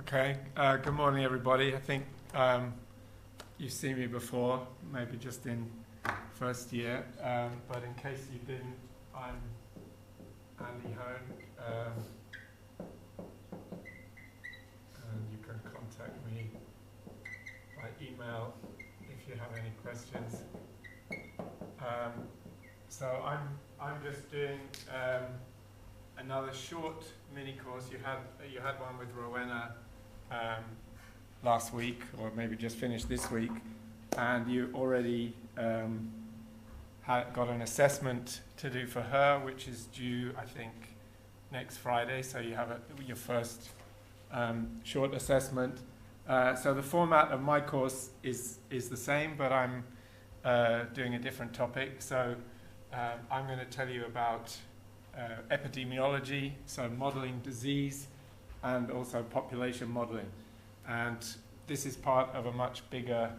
Okay, good morning everybody. I think you've seen me before, maybe just in first year, but in case you didn't, I'm Andy Hone, and you can contact me by email if you have any questions. So I'm just doing another short mini course. You had one with Rowena last week, or maybe just finished this week, and you already got an assessment to do for her, which is due, I think, next Friday. So you have your first short assessment. So the format of my course is the same, but I'm doing a different topic. So I'm going to tell you about epidemiology, so modeling disease, and also population modeling. And this is part of a much bigger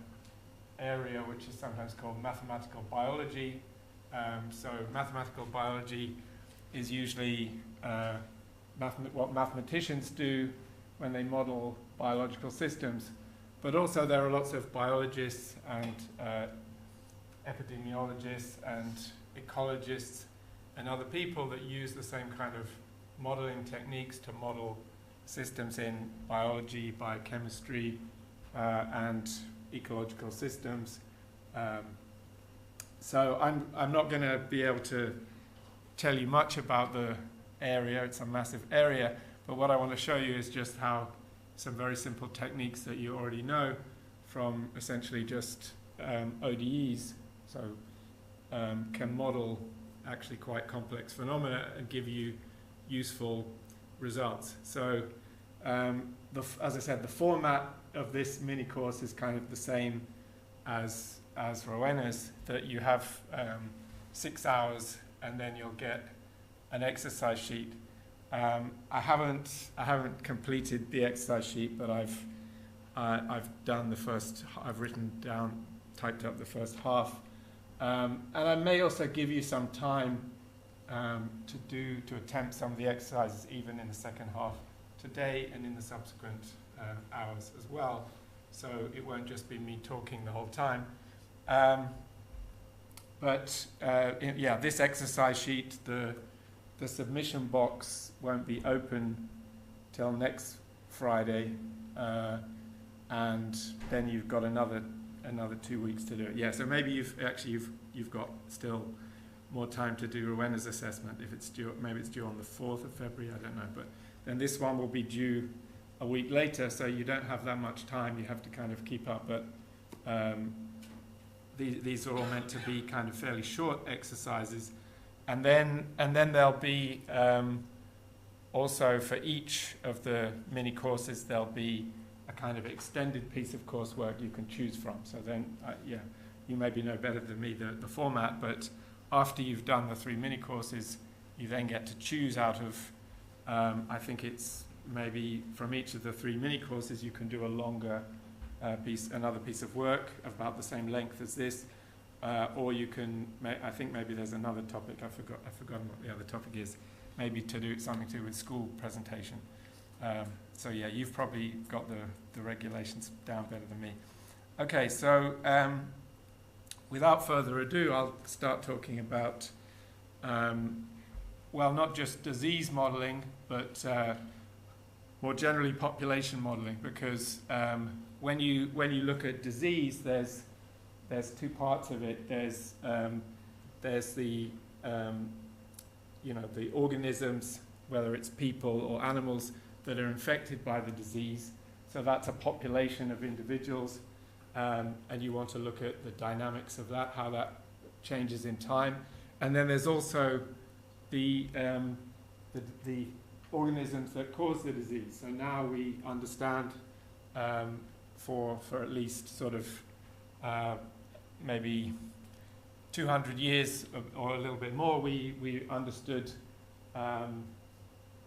area, which is sometimes called mathematical biology. So mathematical biology is usually what mathematicians do when they model biological systems. But also there are lots of biologists and epidemiologists and ecologists and other people that use the same kind of modeling techniques to model systems in biology, biochemistry, and ecological systems. So I'm not going to be able to tell you much about the area. It's a massive area, but what I want to show you is just how some very simple techniques that you already know from essentially just ODEs, so can model actually quite complex phenomena and give you useful results. So as I said, the format of this mini course is kind of the same as Rowena's, that you have 6 hours and then you'll get an exercise sheet. I haven't completed the exercise sheet, but I've done I've written down, typed up the first half. And I may also give you some time to attempt some of the exercises even in the second half today and in the subsequent hours as well. So it won't just be me talking the whole time. This exercise sheet, the submission box won't be open till next Friday, and then you've got another 2 weeks to do it. Yeah, so maybe you've got still more time to do Rowena's assessment if it's due. Maybe it's due on the 4th of February. I don't know, but then this one will be due a week later, so you don't have that much time. You have to kind of keep up. But these are all meant to be kind of fairly short exercises, and then there'll be also for each of the mini courses there'll be a kind of extended piece of coursework you can choose from. So then, you maybe know better than me the format, but after you've done the 3 mini courses, you then get to choose out of, I think it's maybe from each of the 3 mini courses you can do a longer another piece of work about the same length as this, or you can, I think maybe there's another topic, I've forgotten what the other topic is, maybe to do something to do with school presentation. So yeah, you've probably got the regulations down better than me. Okay, so without further ado, I'll start talking about, not just disease modeling, but more generally population modeling, because when you look at disease, there's 2 parts of it. There's the the organisms, whether it's people or animals, that are infected by the disease. So that's a population of individuals, and you want to look at the dynamics of that, how that changes in time. And then there's also the organisms that cause the disease. So now we understand for at least sort of maybe 200 years or a little bit more, we understood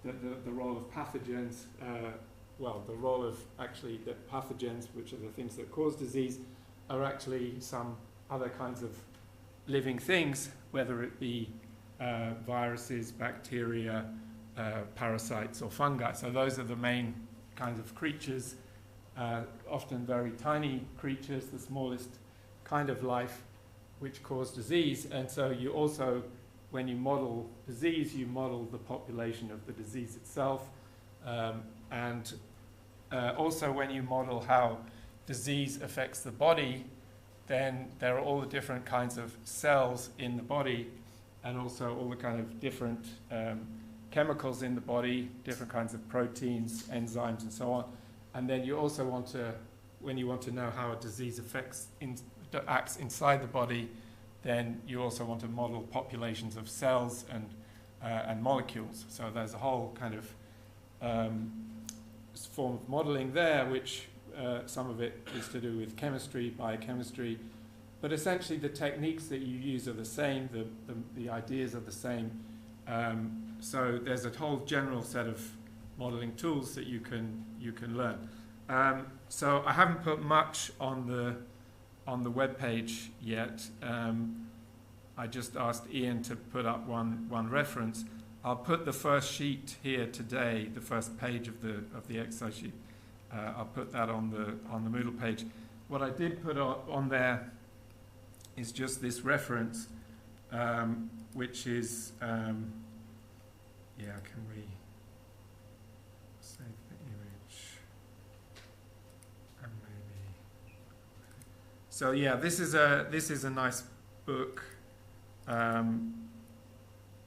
the role of pathogens, the role of actually the pathogens, which are the things that cause disease, are actually some other kinds of living things, whether it be viruses, bacteria, parasites or fungi. So those are the main kinds of creatures, often very tiny creatures, the smallest kind of life, which cause disease. And so you also, when you model disease, you model the population of the disease itself. And also when you model how disease affects the body, then there are all the different kinds of cells in the body, and also all the kind of different chemicals in the body, different kinds of proteins, enzymes, and so on. And then you also want to, when you want to know how a disease acts inside the body, then you also want to model populations of cells and molecules. So there's a whole kind of form of modeling there, which some of it is to do with chemistry, biochemistry, but essentially the techniques that you use are the same, the ideas are the same. So there's a whole general set of modeling tools that you can learn. So I haven't put much on the web page yet. I just asked Ian to put up one reference. I'll put the first sheet here today, the first page of the exercise sheet. I'll put that on the Moodle page. What I did put on there is just this reference, which is, can we save the image? And maybe. So yeah, this is a nice book.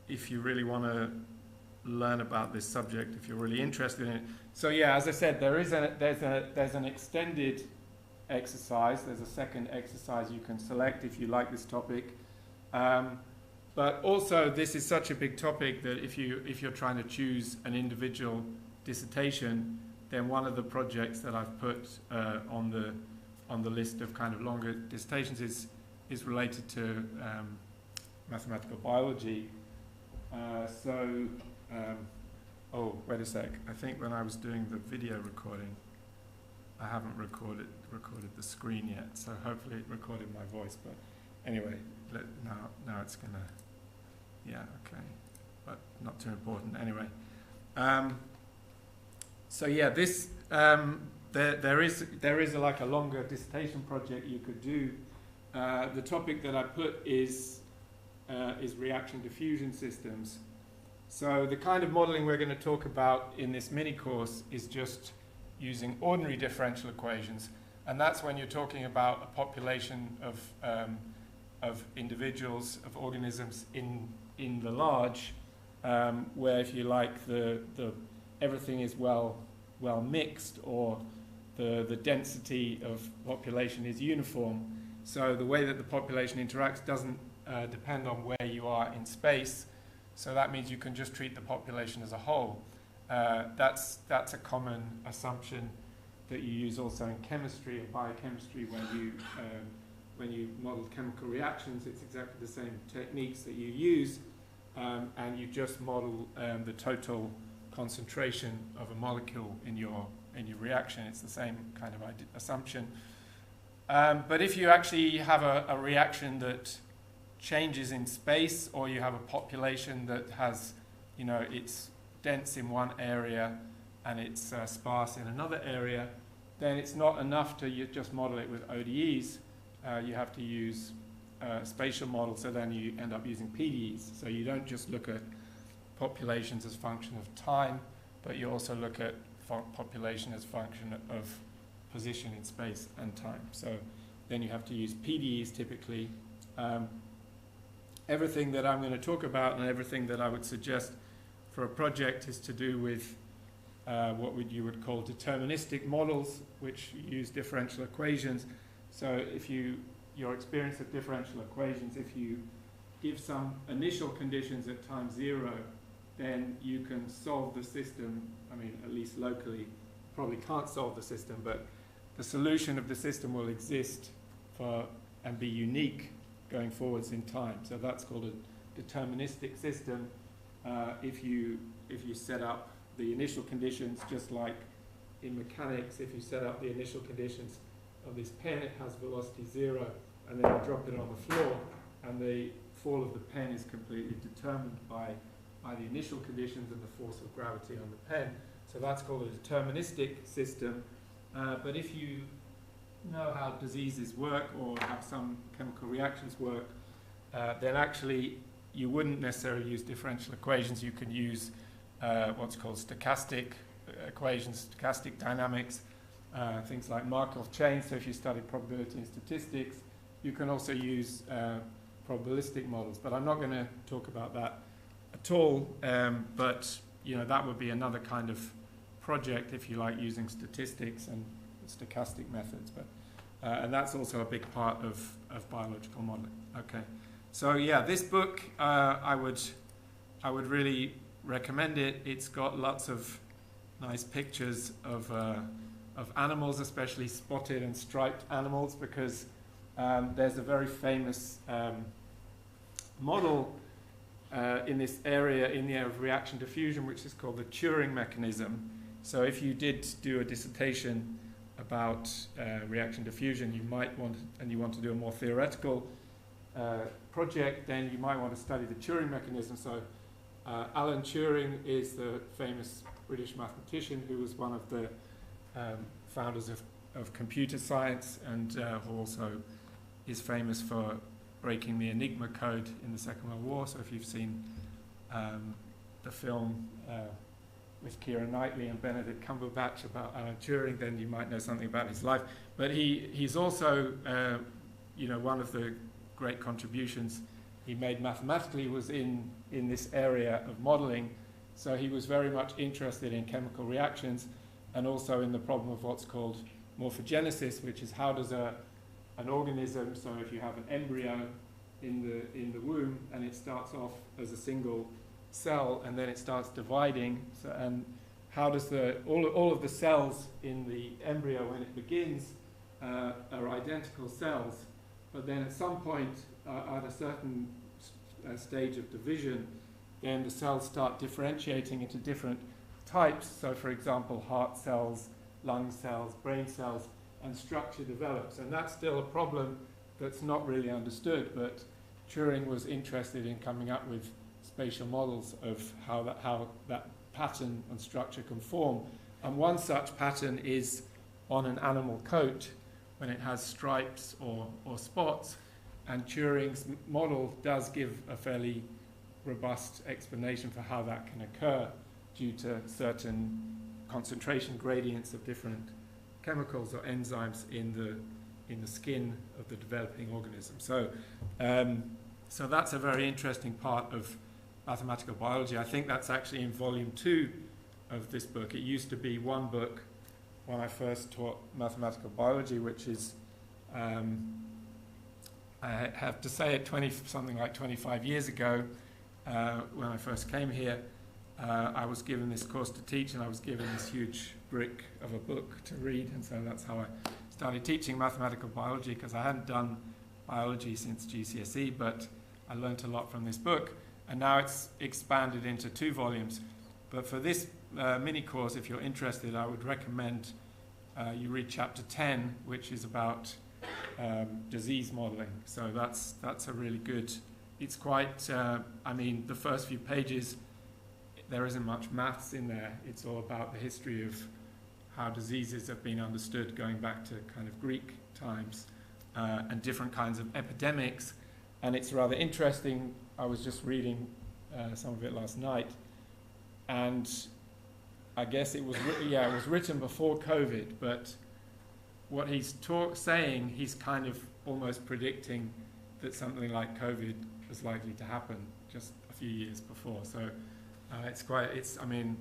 If you really want to learn about this subject, if you're really interested in it. So yeah, as I said, there's an extended exercise. There's a second exercise you can select if you like this topic. But also, this is such a big topic that if you're trying to choose an individual dissertation, then one of the projects that I've put on the list of kind of longer dissertations is related to mathematical biology. Oh, wait a sec. I think when I was doing the video recording, I haven't recorded the screen yet, so hopefully it recorded my voice. But anyway, now it's gonna, yeah, okay, but not too important anyway. So yeah, this there is like a longer dissertation project you could do. The topic that I put is reaction diffusion systems. So the kind of modeling we're going to talk about in this mini course is just using ordinary differential equations, and that's when you're talking about a population of individuals, of organisms in the large, where, if you like, the everything is well mixed, or the density of population is uniform. So the way that the population interacts doesn't depend on where you are in space. So that means you can just treat the population as a whole. That's a common assumption that you use also in chemistry or biochemistry when you model chemical reactions. It's exactly the same techniques that you use, and you just model the total concentration of a molecule in your reaction. It's the same kind of assumption. But if you actually have a reaction that changes in space, or you have a population that has, it's dense in one area and it's sparse in another area, then it's not enough to just model it with ODEs. You have to use spatial models, so then you end up using PDEs. So you don't just look at populations as function of time, but you also look at population as function of position in space and time. So then you have to use PDEs typically. Everything that I'm going to talk about and everything that I would suggest for a project is to do with what you would call deterministic models, which use differential equations. So if your experience of differential equations, if you give some initial conditions at time 0, then you can solve the system. I mean, at least locally, probably can't solve the system, but the solution of the system will exist and be unique going forwards in time. So that's called a deterministic system. If you set up the initial conditions, just like in mechanics, if you set up the initial conditions of this pen, it has velocity 0, and then you drop it on the floor, and the fall of the pen is completely determined by the initial conditions and the force of gravity on the pen. So that's called a deterministic system. But if you know how diseases work or how some chemical reactions work, then actually you wouldn't necessarily use differential equations. You can use what's called stochastic equations, stochastic dynamics, things like Markov chains. So if you study probability and statistics, you can also use probabilistic models. But I'm not going to talk about that at all. But that would be another kind of project, if you like, using statistics and stochastic methods. But and that's also a big part of biological modeling. Okay. So yeah, this book I would really recommend it. It's got lots of nice pictures of animals, especially spotted and striped animals, because there's a very famous model in this area, in the area of reaction diffusion, which is called the Turing mechanism. So if you did do a dissertation about reaction diffusion, you might want, and you want to do a more theoretical project, then you might want to study the Turing mechanism. So Alan Turing is the famous British mathematician who was one of the founders of computer science, and who also is famous for breaking the Enigma code in the Second World War. So if you've seen the film with Keira Knightley and Benedict Cumberbatch about Alan Turing, then you might know something about his life. But he's also, one of the great contributions he made mathematically was in this area of modeling. So he was very much interested in chemical reactions and also in the problem of what's called morphogenesis, which is how does an organism, so if you have an embryo in the womb and it starts off as a single cell and then it starts dividing, and how does all of the cells in the embryo when it begins are identical cells, but then at some point at a certain stage of division, then the cells start differentiating into different types. So for example, heart cells, lung cells, brain cells, and structure develops. And that's still a problem that's not really understood, but Turing was interested in coming up with spatial models of how that pattern and structure can form. And one such pattern is on an animal coat when it has stripes or spots. And Turing's model does give a fairly robust explanation for how that can occur due to certain concentration gradients of different chemicals or enzymes in the skin of the developing organism. So that's a very interesting part of mathematical biology. I think that's actually in volume 2 of this book. It used to be one book when I first taught mathematical biology, which is, I have to say it, something like 25 years ago, when I first came here. I was given this course to teach, and I was given this huge brick of a book to read, and so that's how I started teaching mathematical biology, because I hadn't done biology since GCSE, but I learnt a lot from this book, and now it's expanded into 2 volumes. But for this mini course, if you're interested, I would recommend you read chapter 10, which is about disease modeling. So that's a really good, it's quite, the first few pages, there isn't much maths in there. It's all about the history of how diseases have been understood going back to kind of Greek times, and different kinds of epidemics. And it's rather interesting. I was just reading some of it last night, and I guess it was written before COVID, but what he's saying, he's kind of almost predicting that something like COVID was likely to happen just a few years before. So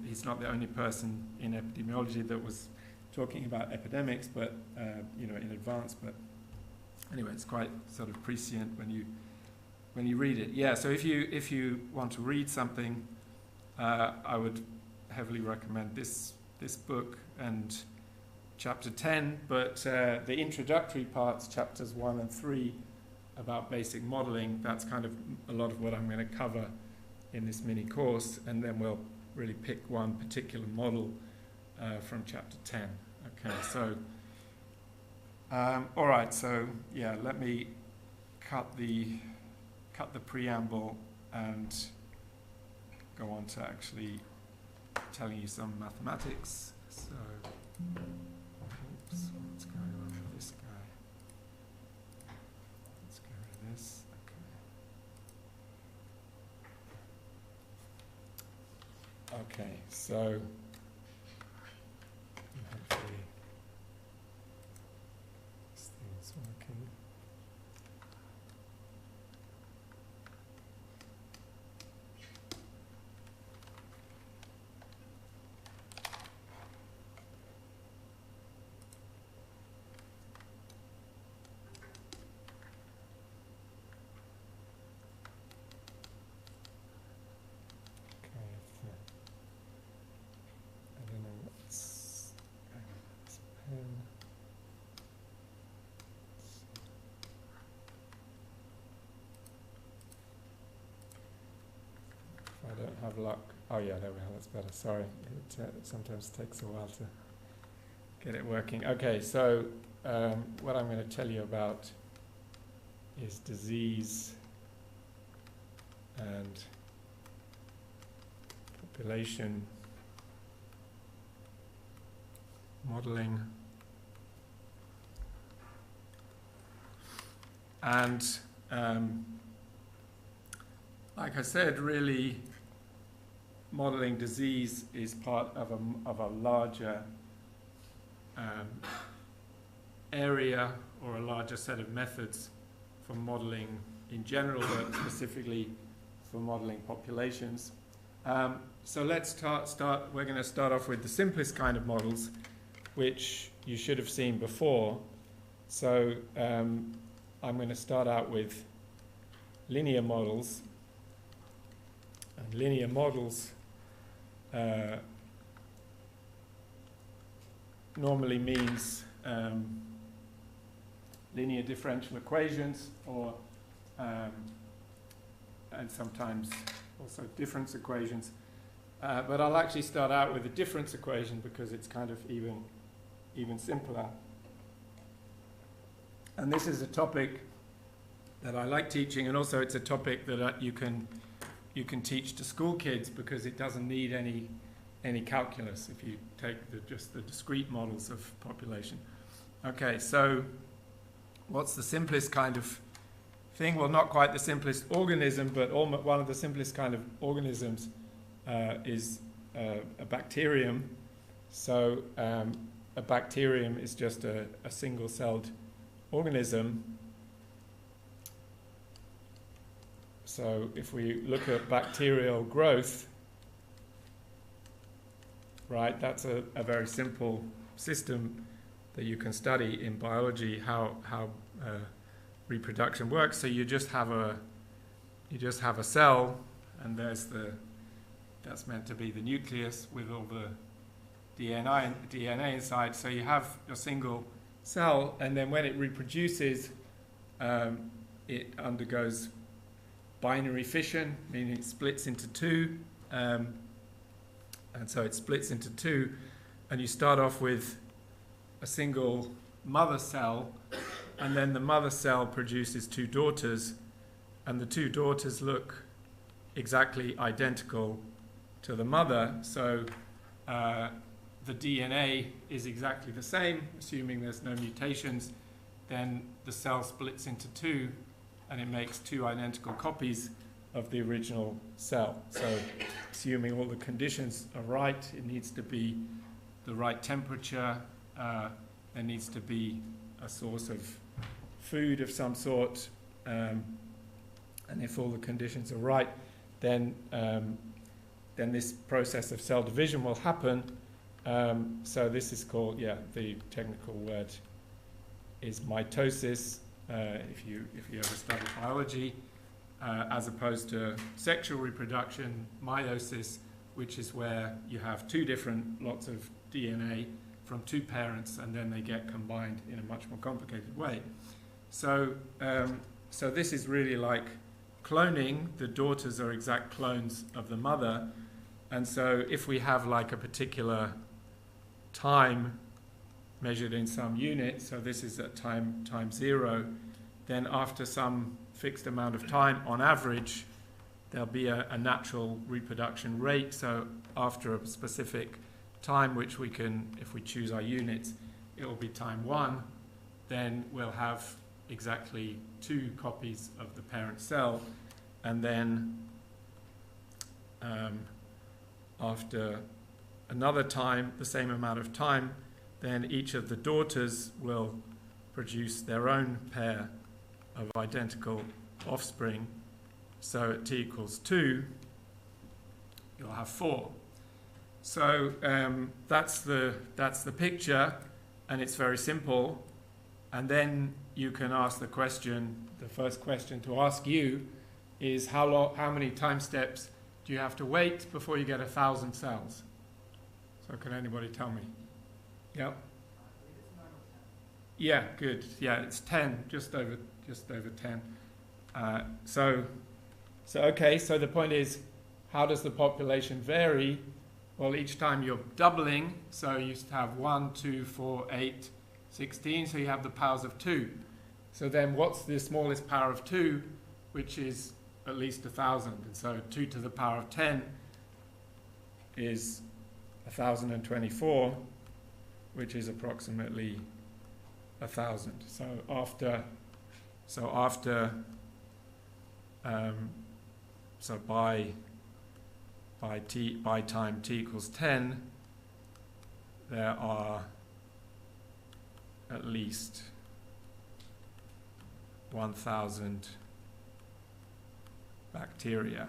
he's not the only person in epidemiology that was talking about epidemics, but in advance. But anyway, it's quite sort of prescient when you read it. Yeah. So if you want to read something, I would heavily recommend this book and chapter 10. But the introductory parts, chapters 1 and 3, about basic modeling, that's kind of a lot of what I'm going to cover in this mini course, and then we'll really pick one particular model from chapter 10. Okay, so all right, so yeah, let me cut the preamble and go on to actually telling you some mathematics. So, oops, what's going on with this guy? Let's get rid of this. Okay, so hopefully this thing's working. I don't have luck. Oh yeah, there we are, that's better. Sorry, it sometimes takes a while to get it working. Okay, so what I'm going to tell you about is disease and population modeling. And like I said, really modeling disease is part of a larger area or a larger set of methods for modeling in general, but specifically for modeling populations. So let's start. We're going to start off with the simplest kind of models, which you should have seen before. So I'm going to start out with linear models. And linear models normally means linear differential equations, or and sometimes also difference equations. But I'll actually start out with a difference equation because it's kind of even simpler. And this is a topic that I like teaching, and also it's a topic that you can teach to school kids because it doesn't need any calculus if you take just the discrete models of population. Okay, so what's the simplest kind of thing? Well, not quite the simplest organism, but one of the simplest kind of organisms is a bacterium. So a bacterium is just a single-celled organism. So if we look at bacterial growth, right, that's a very simple system that you can study in biology, how reproduction works. So you just have a cell, and that's meant to be the nucleus with all the DNA inside. So you have a single cell, and then when it reproduces, it undergoes binary fission, meaning it splits into two, and so it splits into two, and you start off with a single mother cell, and then the mother cell produces two daughters, and the two daughters look exactly identical to the mother, so the DNA is exactly the same, assuming there's no mutations. Then the cell splits into two, and it makes two identical copies of the original cell. So assuming all the conditions are right, it needs to be the right temperature, there needs to be a source of food of some sort, and if all the conditions are right, then this process of cell division will happen. So this is called, the technical word is mitosis, if you ever studied biology, as opposed to sexual reproduction, meiosis, which is where you have two different lots of DNA from two parents, and then they get combined in a much more complicated way. So this is really like cloning. The daughters are exact clones of the mother, and so if we have like a particular time measured in some unit, so this is at time zero, then after some fixed amount of time, on average, there'll be a natural reproduction rate. So after a specific time, which we can, if we choose our units, it will be time 1, then we'll have exactly 2 copies of the parent cell. And then after another time, the same amount of time, then each of the daughters will produce their own pair of identical offspring. So at t equals 2, you'll have 4. So that's the picture, and it's very simple. And then you can ask the question, the first question to ask you is how many time steps do you have to wait before you get 1,000 cells? So can anybody tell me? Yep. Yeah, good. Yeah, it's 10, just over 10. So okay, so the point is, how does the population vary? Well, each time you're doubling, so you used to have 1, 2, 4, 8, 16, so you have the powers of 2. So then what's the smallest power of 2, which is at least 1,000? And so 2 to the power of 10 is 1,024, which is approximately 1,000. So by time t equals 10, there are at least 1,000 bacteria.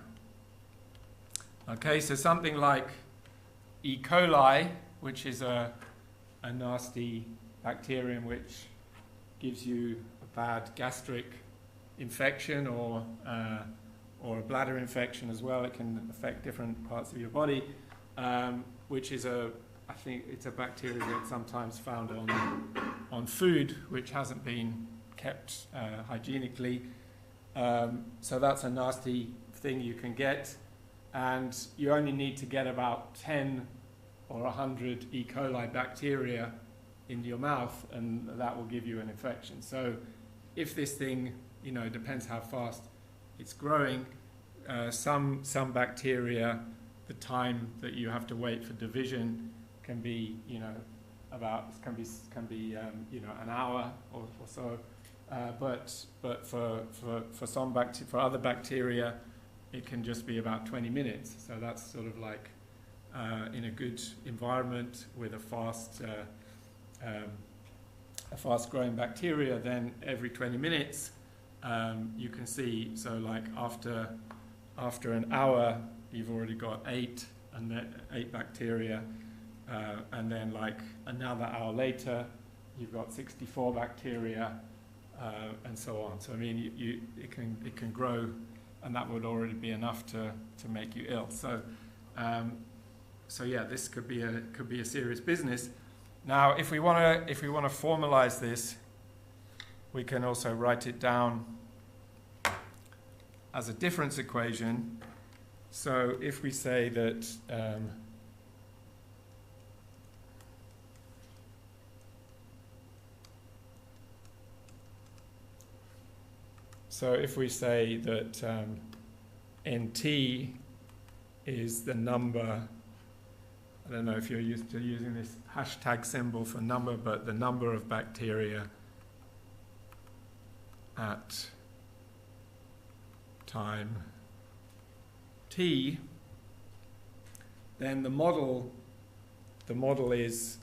Okay, so something like E. coli, which is a nasty bacterium which gives you a bad gastric infection or a bladder infection as well. It can affect different parts of your body, which is I think it's a bacteria that's sometimes found on food which hasn't been kept hygienically. So that's a nasty thing you can get, and you only need to get about 10 or 100 E. coli bacteria in your mouth, and that will give you an infection. So if this thing, depends how fast it's growing, some bacteria, the time that you have to wait for division can be, an hour or so. But for for other bacteria, it can just be about 20 minutes. So that's sort of like in a good environment with a fast-growing bacteria. Then every 20 minutes, you can see. So like after an hour, you've already got 8 bacteria, and then like another hour later, you've got 64 bacteria. And so on. So I mean, it can grow, and that would already be enough to make you ill. So yeah, this could be a serious business. Now, if we want to formalize this, we can also write it down as a difference equation. So if we say that NT is the number, I don't know if you're used to using this hashtag symbol for number, but the number of bacteria at time t, then the model is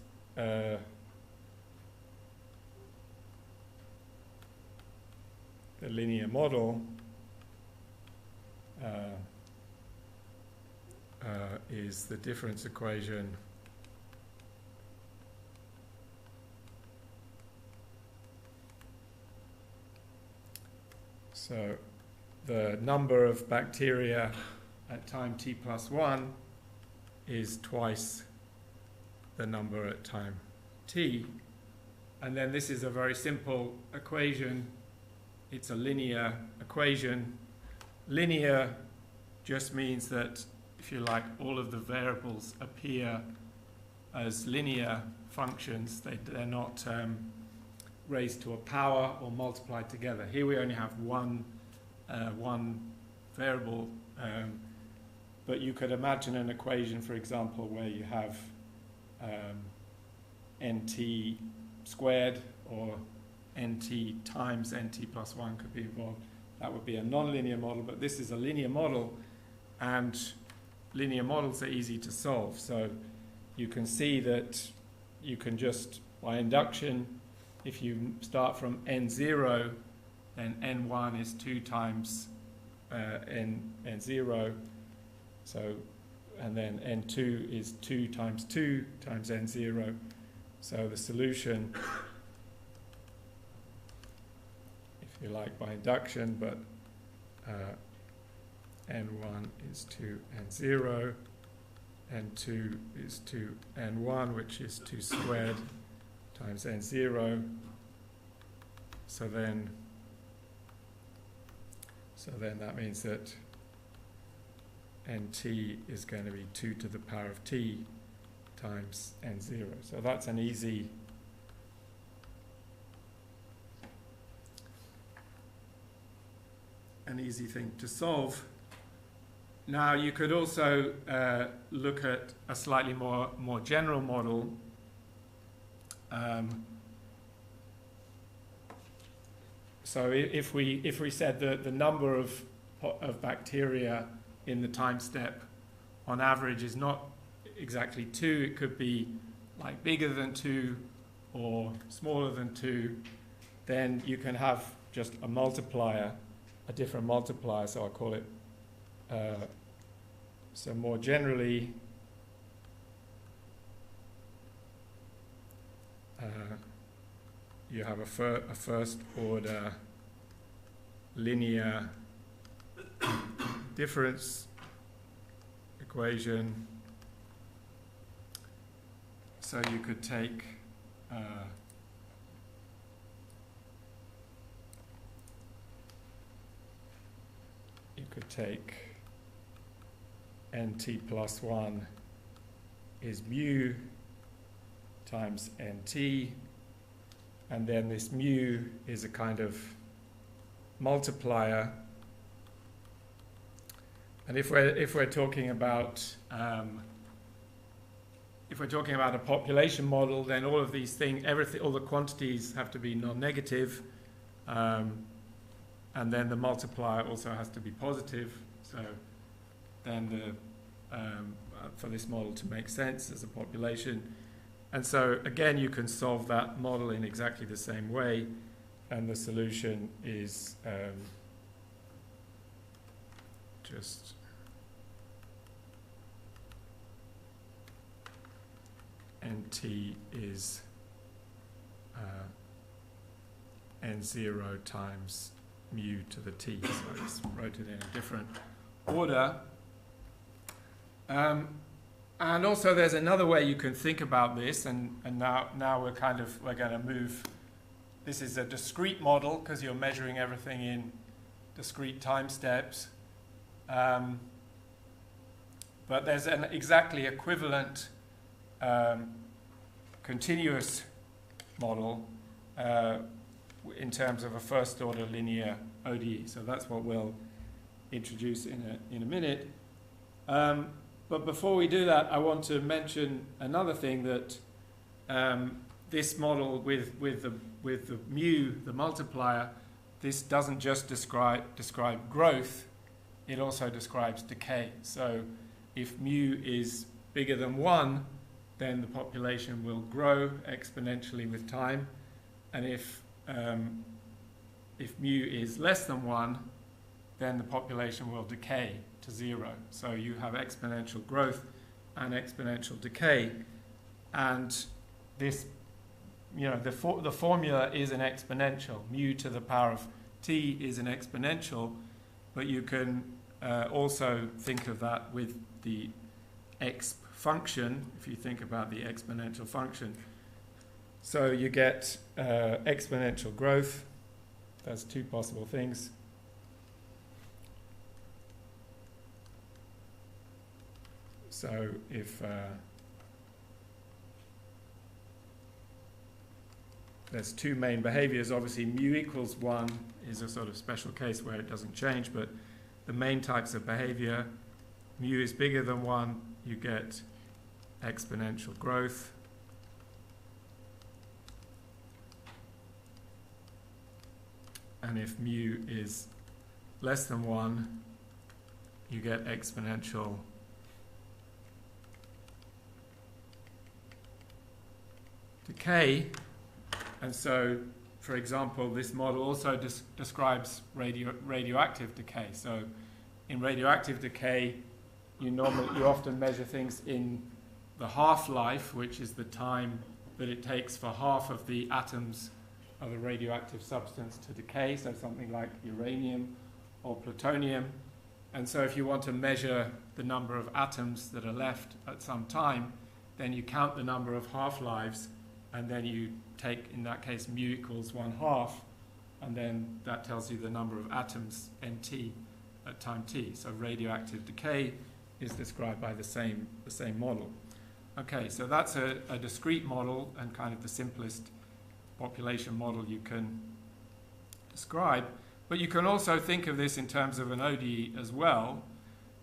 the linear model is the difference equation so the number of bacteria at time t plus 1 is twice the number at time t, and then this is a very simple equation. It's a linear equation. Linear just means that, if you like, all of the variables appear as linear functions. They're not raised to a power or multiplied together. Here we only have one variable. But you could imagine an equation, for example, where you have nt squared or nt times nt plus 1 could be involved. That would be a nonlinear model, but this is a linear model, and linear models are easy to solve. So you can see that you can just, by induction, if you start from n0, then n1 is 2 times n0. So, and then n2 is 2 times n0. So the solution, if you like, by induction, but n1 is 2 n0, n2 is 2 n1, which is 2 squared times n0. So then that means that nt is going to be 2 to the power of t times n0. So that's an easy thing to solve. Now you could also look at a slightly more general model. So if we said that the number of bacteria in the time step on average is not exactly 2, it could be like bigger than 2 or smaller than 2, then you can have just a multiplier, a different multiplier, so I call it, so more generally, you have a first order linear difference equation. So you could take nt plus 1 is mu times nt, and then this mu is a kind of multiplier. And if we're talking about a population model, then all of these things, all the quantities have to be non-negative, and then the multiplier also has to be positive. So then for this model to make sense as a population. And so again, you can solve that model in exactly the same way, and the solution is just nt is n0 times mu to the t. So I just wrote it in a different order. And also there's another way you can think about this, and now we're going to move. This is a discrete model because you're measuring everything in discrete time steps. But there's an exactly equivalent continuous model in terms of a first order linear ODE. So that's what we'll introduce in a minute. But before we do that, I want to mention another thing, that this model with the mu, the multiplier, this doesn't just describe growth, it also describes decay. So if mu is bigger than 1, then the population will grow exponentially with time, and if mu is less than 1, then the population will decay to 0. So you have exponential growth and exponential decay, and this, the formula is an exponential. Mu to the power of t is an exponential, but you can also think of that with the exp function, if you think about the exponential function. So you get exponential growth. That's two possible things. So if there's two main behaviors, obviously mu equals 1 is a sort of special case where it doesn't change, but the main types of behavior. Mu is bigger than 1, you get exponential growth. And if mu is less than 1, you get exponential decay. And so, for example, this model also describes radioactive decay. So in radioactive decay, you often measure things in the half-life, which is the time that it takes for half of the atoms of a radioactive substance to decay, so something like uranium or plutonium. And so if you want to measure the number of atoms that are left at some time, then you count the number of half-lives, and then you take, in that case, mu equals 1/2, and then that tells you the number of atoms, nt, at time t. So radioactive decay is described by the same model. Okay, so that's a discrete model and kind of the simplest population model you can describe. But you can also think of this in terms of an ODE as well,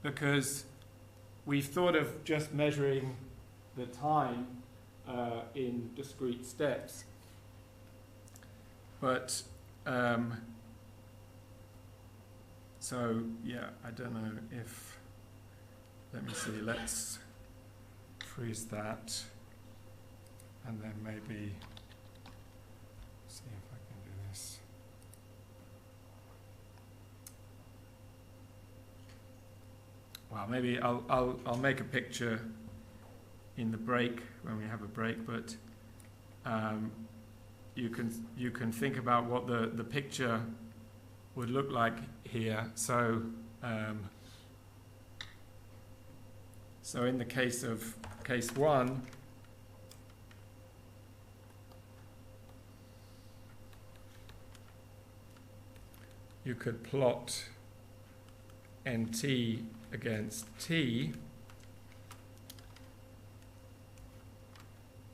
because we've thought of just measuring the time in discrete steps. But, so yeah, I don't know if, let me see, let's freeze that, and then maybe see if I can do this. Well, maybe I'll make a picture in the break when we have a break, but you can think about what the picture would look like here. So so in the case of case 1, you could plot nt against t.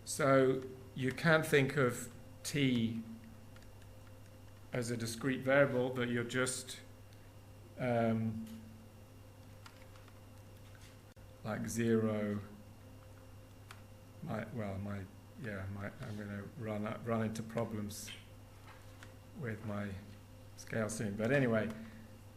So you can think of t as a discrete variable that you're just like 0. I'm going to run into problems with my scale soon. But anyway,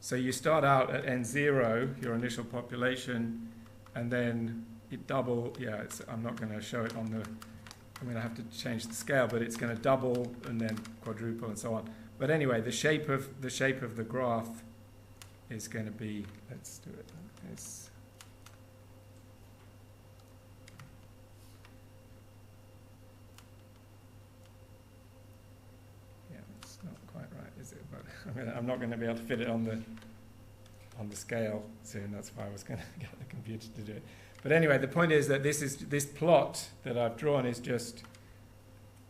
so you start out at n0, your initial population, and then it I'm not going to show it on the, I'm going to have to change the scale, but it's going to double and then quadruple and so on. But anyway, the shape of the graph is going to be, let's do it like this. Yeah, it's not quite right, is it? But I'm not going to be able to fit it on the scale soon. That's why I was going to get the computer to do it. But anyway, the point is that this plot that I've drawn is just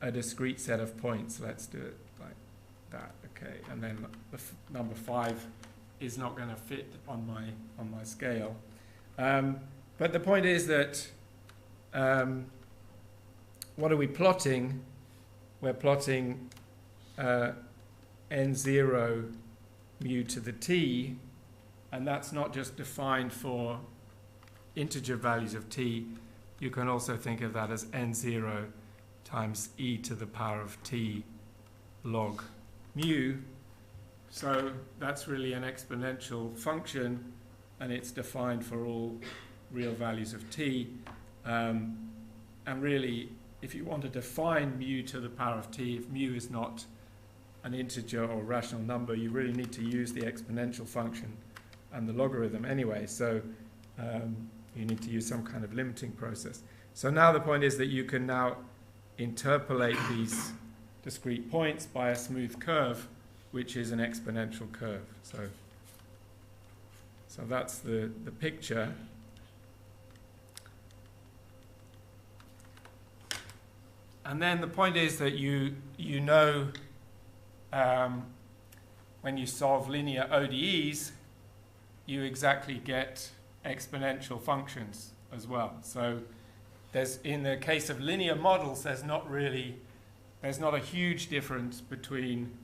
a discrete set of points. Let's do it like that, okay? And then the number 5 is not going to fit on my scale. But the point is that what are we plotting? We're plotting n0 mu to the t, and that's not just defined for integer values of t. You can also think of that as n0 times e to the power of t log mu. So that's really an exponential function, and it's defined for all real values of t. And really, if you want to define mu to the power of t, if mu is not an integer or rational number, you really need to use the exponential function and the logarithm anyway. So you need to use some kind of limiting process. So now the point is that you can now interpolate these discrete points by a smooth curve, which is an exponential curve. So that's the picture. And then the point is that you know when you solve linear ODEs, you exactly get exponential functions as well. So there's, in the case of linear models, there's not a huge difference between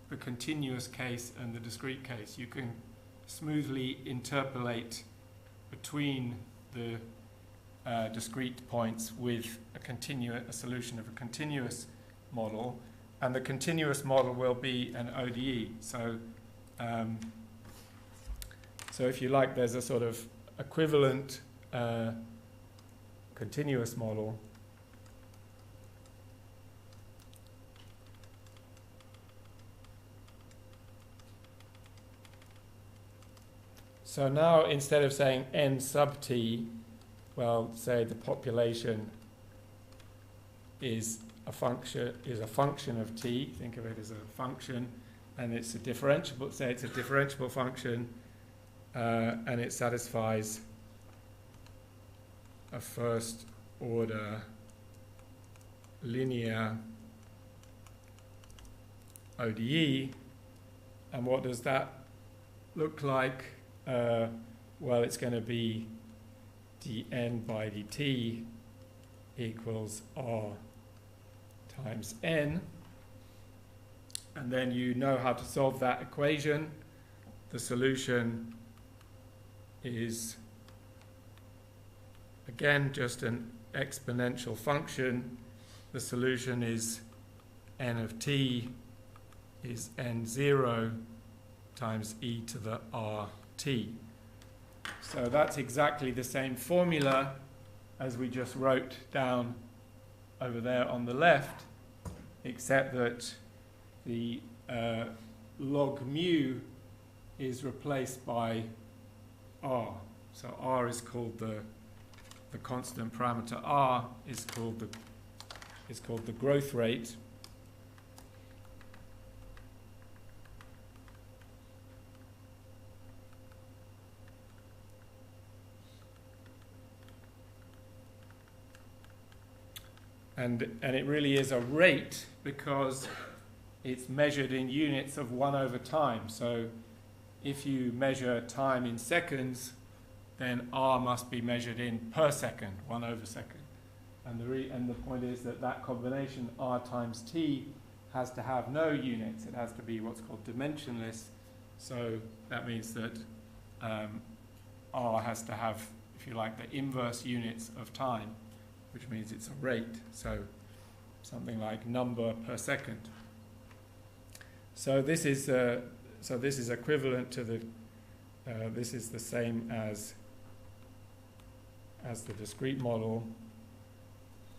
the continuous case and the discrete case. You can smoothly interpolate between the discrete points with a solution of a continuous model, and the continuous model will be an ODE. So if you like, there's a sort of equivalent continuous model So now instead of saying n sub t, well, say the population is a function of t. Think of it as a function, and it's a differentiable. Say it's a differentiable function, and it satisfies a first order linear ODE. And what does that look like? Well, it's going to be dn by dt equals r times n. And then you know how to solve that equation. The solution is, again, just an exponential function. The solution is n of t is n0 times e to the rt. So that's exactly the same formula as we just wrote down over there on the left, except that the log mu is replaced by r. So r is called the constant parameter r is called the growth rate. And it really is a rate because it's measured in units of 1 over time. So if you measure time in seconds, then r must be measured in per second, 1 over second. And the point is that that combination r times t has to have no units. It has to be what's called dimensionless. So that means that r has to have, if you like, the inverse units of time, which means it's a rate, so something like number per second. So this is equivalent to the this is the same as the discrete model,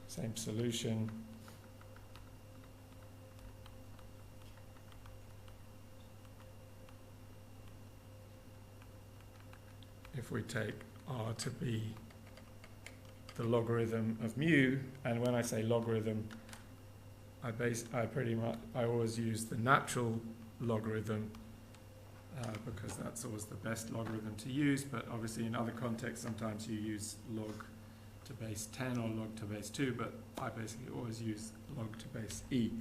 same solution. If we take r to be the logarithm of mu, and when I say logarithm, I always use the natural logarithm because that's always the best logarithm to use. But obviously, in other contexts, sometimes you use log to base 10 or log to base 2. But I basically always use log to base e.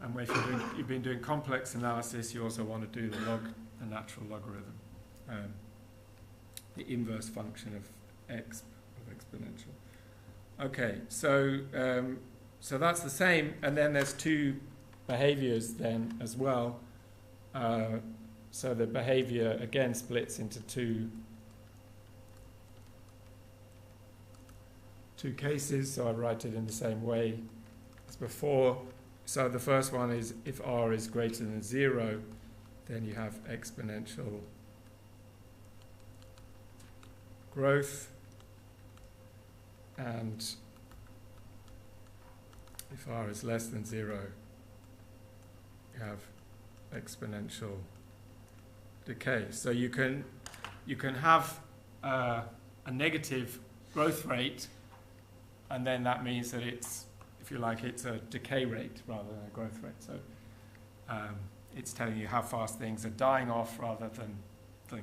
And if you've been doing complex analysis, you also want to do the natural logarithm, the inverse function of x. Exponential. Okay, so that's the same, and then there's two behaviors then as well. So the behavior again splits into two cases. So I write it in the same way as before. So the first one is if r is greater than 0, then you have exponential growth. And if r is less than 0, you have exponential decay. So you can have a negative growth rate, and then that means that it's, if you like, it's a decay rate rather than a growth rate. So it's telling you how fast things are dying off rather than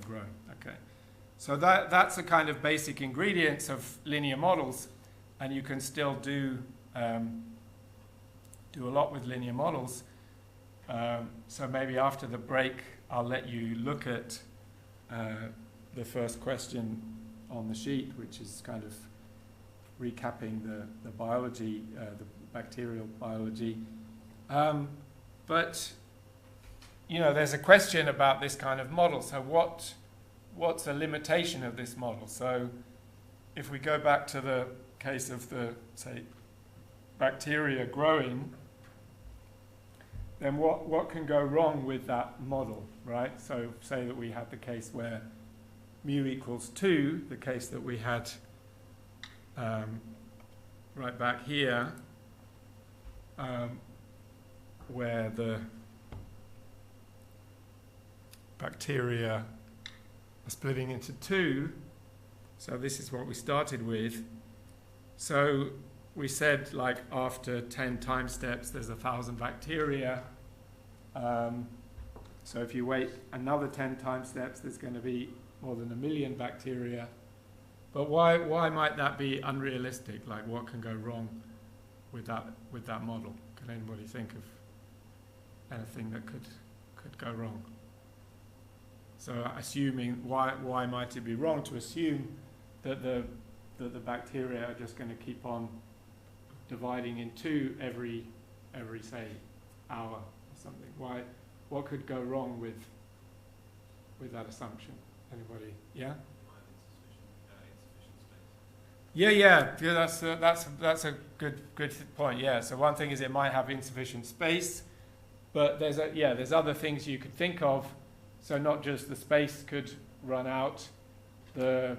growing. Okay. So that's the kind of basic ingredients of linear models, and you can still do a lot with linear models. So maybe after the break, I'll let you look at the first question on the sheet, which is kind of recapping the biology, the bacterial biology. But there's a question about this kind of model. So what's a limitation of this model? So if we go back to the case of the, say, bacteria growing, then what can go wrong with that model, right? So say that we had the case where mu equals 2, the case that we had right back here, where the bacteria are splitting into 2. So this is what we started with. So we said, like, after 10 time steps, there's 1,000 bacteria. So if you wait another 10 time steps, there's going to be more than 1 million bacteria. But why might that be unrealistic? Like, what can go wrong with that model? Can anybody think of anything that could go wrong? So assuming, why might it be wrong to assume that the bacteria are just going to keep on dividing in 2 every say hour or something? What could go wrong with that assumption? Anybody? Yeah? Yeah. That's a good point. Yeah. So one thing is it might have insufficient space, but there's other things you could think of. So not just the space could run out, the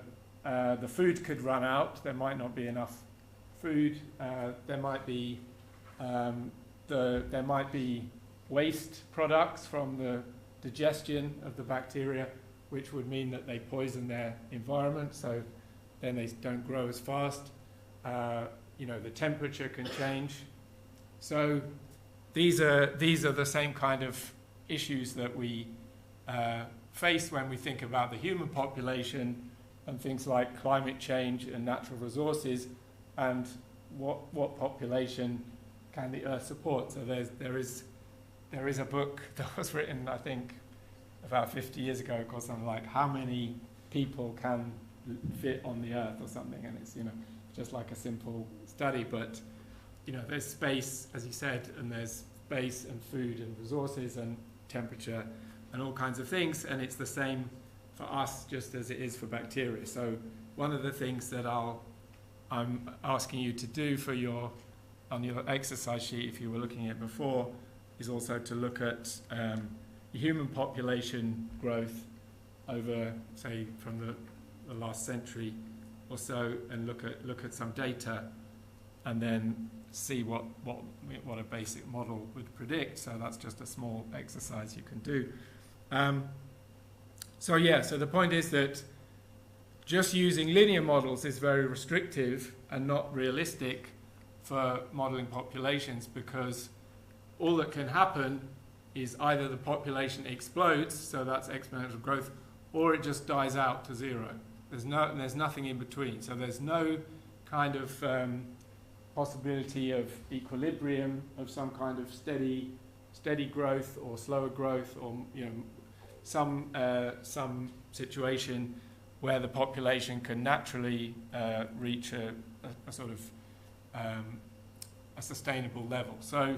food could run out. There might not be enough food. There might be waste products from the digestion of the bacteria, which would mean that they poison their environment. So then they don't grow as fast. The temperature can change. So these are the same kind of issues that we face when we think about the human population and things like climate change and natural resources, and what population can the Earth support. So there is a book that was written, I think, about 50 years ago, called something like "How Many People Can Fit on the Earth" or something, and it's just like a simple study, but there's space, as you said, and there's space and food and resources and temperature and all kinds of things, and it's the same for us just as it is for bacteria. So one of the things that I'm asking you to do on your exercise sheet, if you were looking at it before, is also to look at human population growth over, say, from the last century or so, and look at some data, and then see what a basic model would predict. So that's just a small exercise you can do. So the point is that just using linear models is very restrictive and not realistic for modeling populations, because all that can happen is either the population explodes, so that's exponential growth, or it just dies out to zero. There's nothing in between. So there's no kind of possibility of equilibrium, of some kind of steady growth or slower growth, or some situation where the population can naturally reach a sort of a sustainable level. So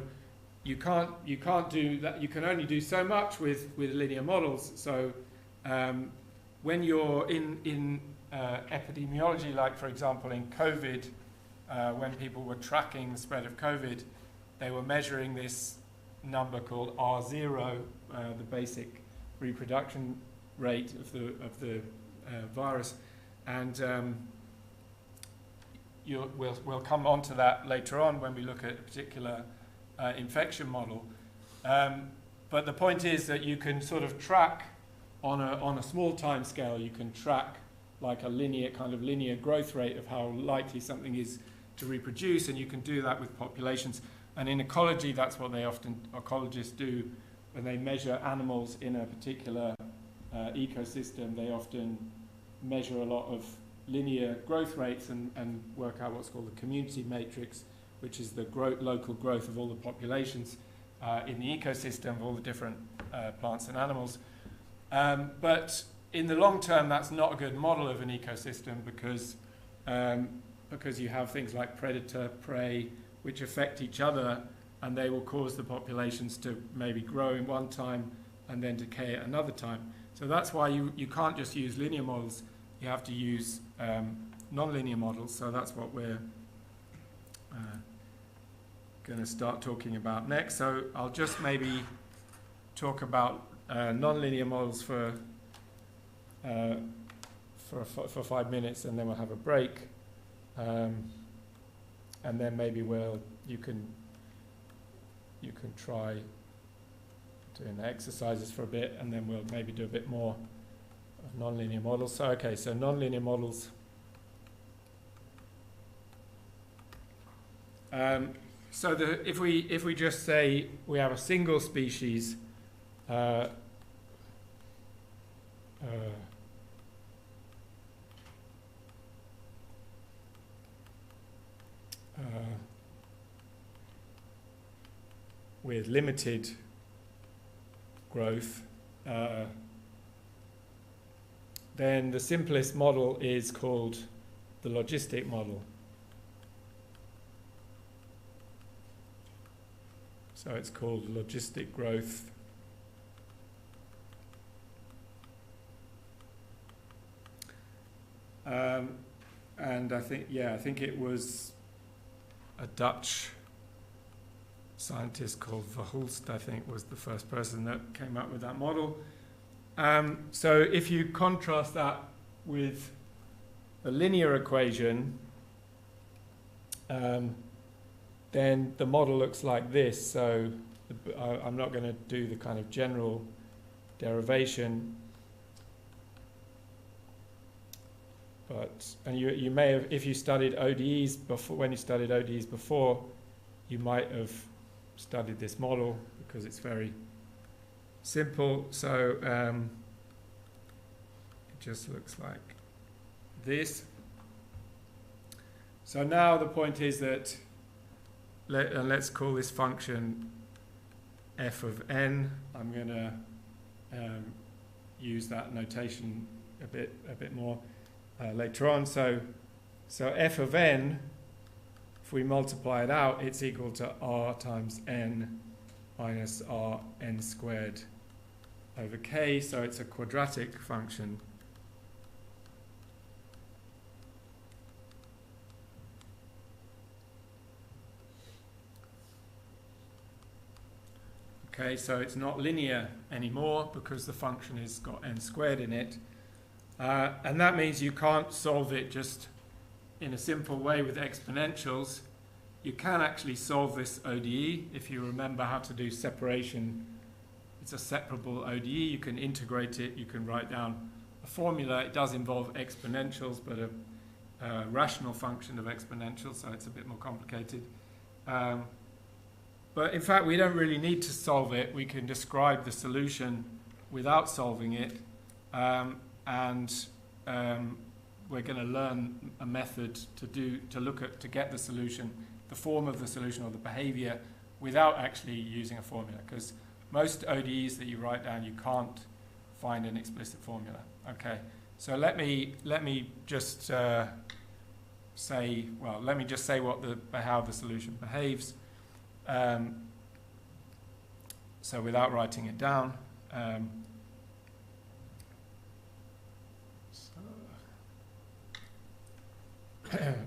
you can't do that. You can only do so much with linear models. So when you're in epidemiology, like for example in COVID, when people were tracking the spread of COVID, they were measuring this number called R0, the basic reproduction rate of the virus, and we'll come on to that later on when we look at a particular infection model. But the point is that you can sort of track on a small time scale. You can track like a linear growth rate of how likely something is to reproduce, and you can do that with populations. And in ecology, that's what ecologists do when they measure animals in a particular ecosystem. They often measure a lot of linear growth rates and work out what's called the community matrix, which is the local growth of all the populations in the ecosystem of all the different plants and animals. But in the long term, that's not a good model of an ecosystem, because you have things like predator, prey, which affect each other, and they will cause the populations to maybe grow in one time and then decay at another time. So that's why you can't just use linear models, you have to use nonlinear models. So that's what we're going to start talking about next. So I'll just maybe talk about nonlinear models for 5 minutes, and then we'll have a break, and then maybe you can try doing the exercises for a bit, and then we'll maybe do a bit more of nonlinear models. So okay, so nonlinear models. So if we just say we have a single species, with limited growth, then the simplest model is called the logistic model. So it's called logistic growth. And I think it was a Dutch scientist called Verhulst, I think, was the first person that came up with that model. So if you contrast that with a linear equation, then the model looks like this. So I'm not going to do the kind of general derivation, and you may have, if you studied ODEs before, when you studied ODEs before, you might have studied this model because it's very simple. So it just looks like this. So now the point is that let's call this function f of n. I'm going to use that notation a bit more later on. So f of n, if we multiply it out, it's equal to r times n minus r n squared over k. So it's a quadratic function. Okay, so it's not linear anymore because the function has got n squared in it. And that means you can't solve it just in a simple way with exponentials. You can actually solve this ODE if you remember how to do separation. It's a separable ODE. You can integrate it. You can write down a formula. It does involve exponentials, but a rational function of exponentials, so it's a bit more complicated. But in fact, we don't really need to solve it. We can describe the solution without solving it. We're going to learn a method to get the solution, the form of the solution or the behavior, without actually using a formula. Because most ODEs that you write down, you can't find an explicit formula. Okay, so let me just say how the solution behaves. So without writing it down.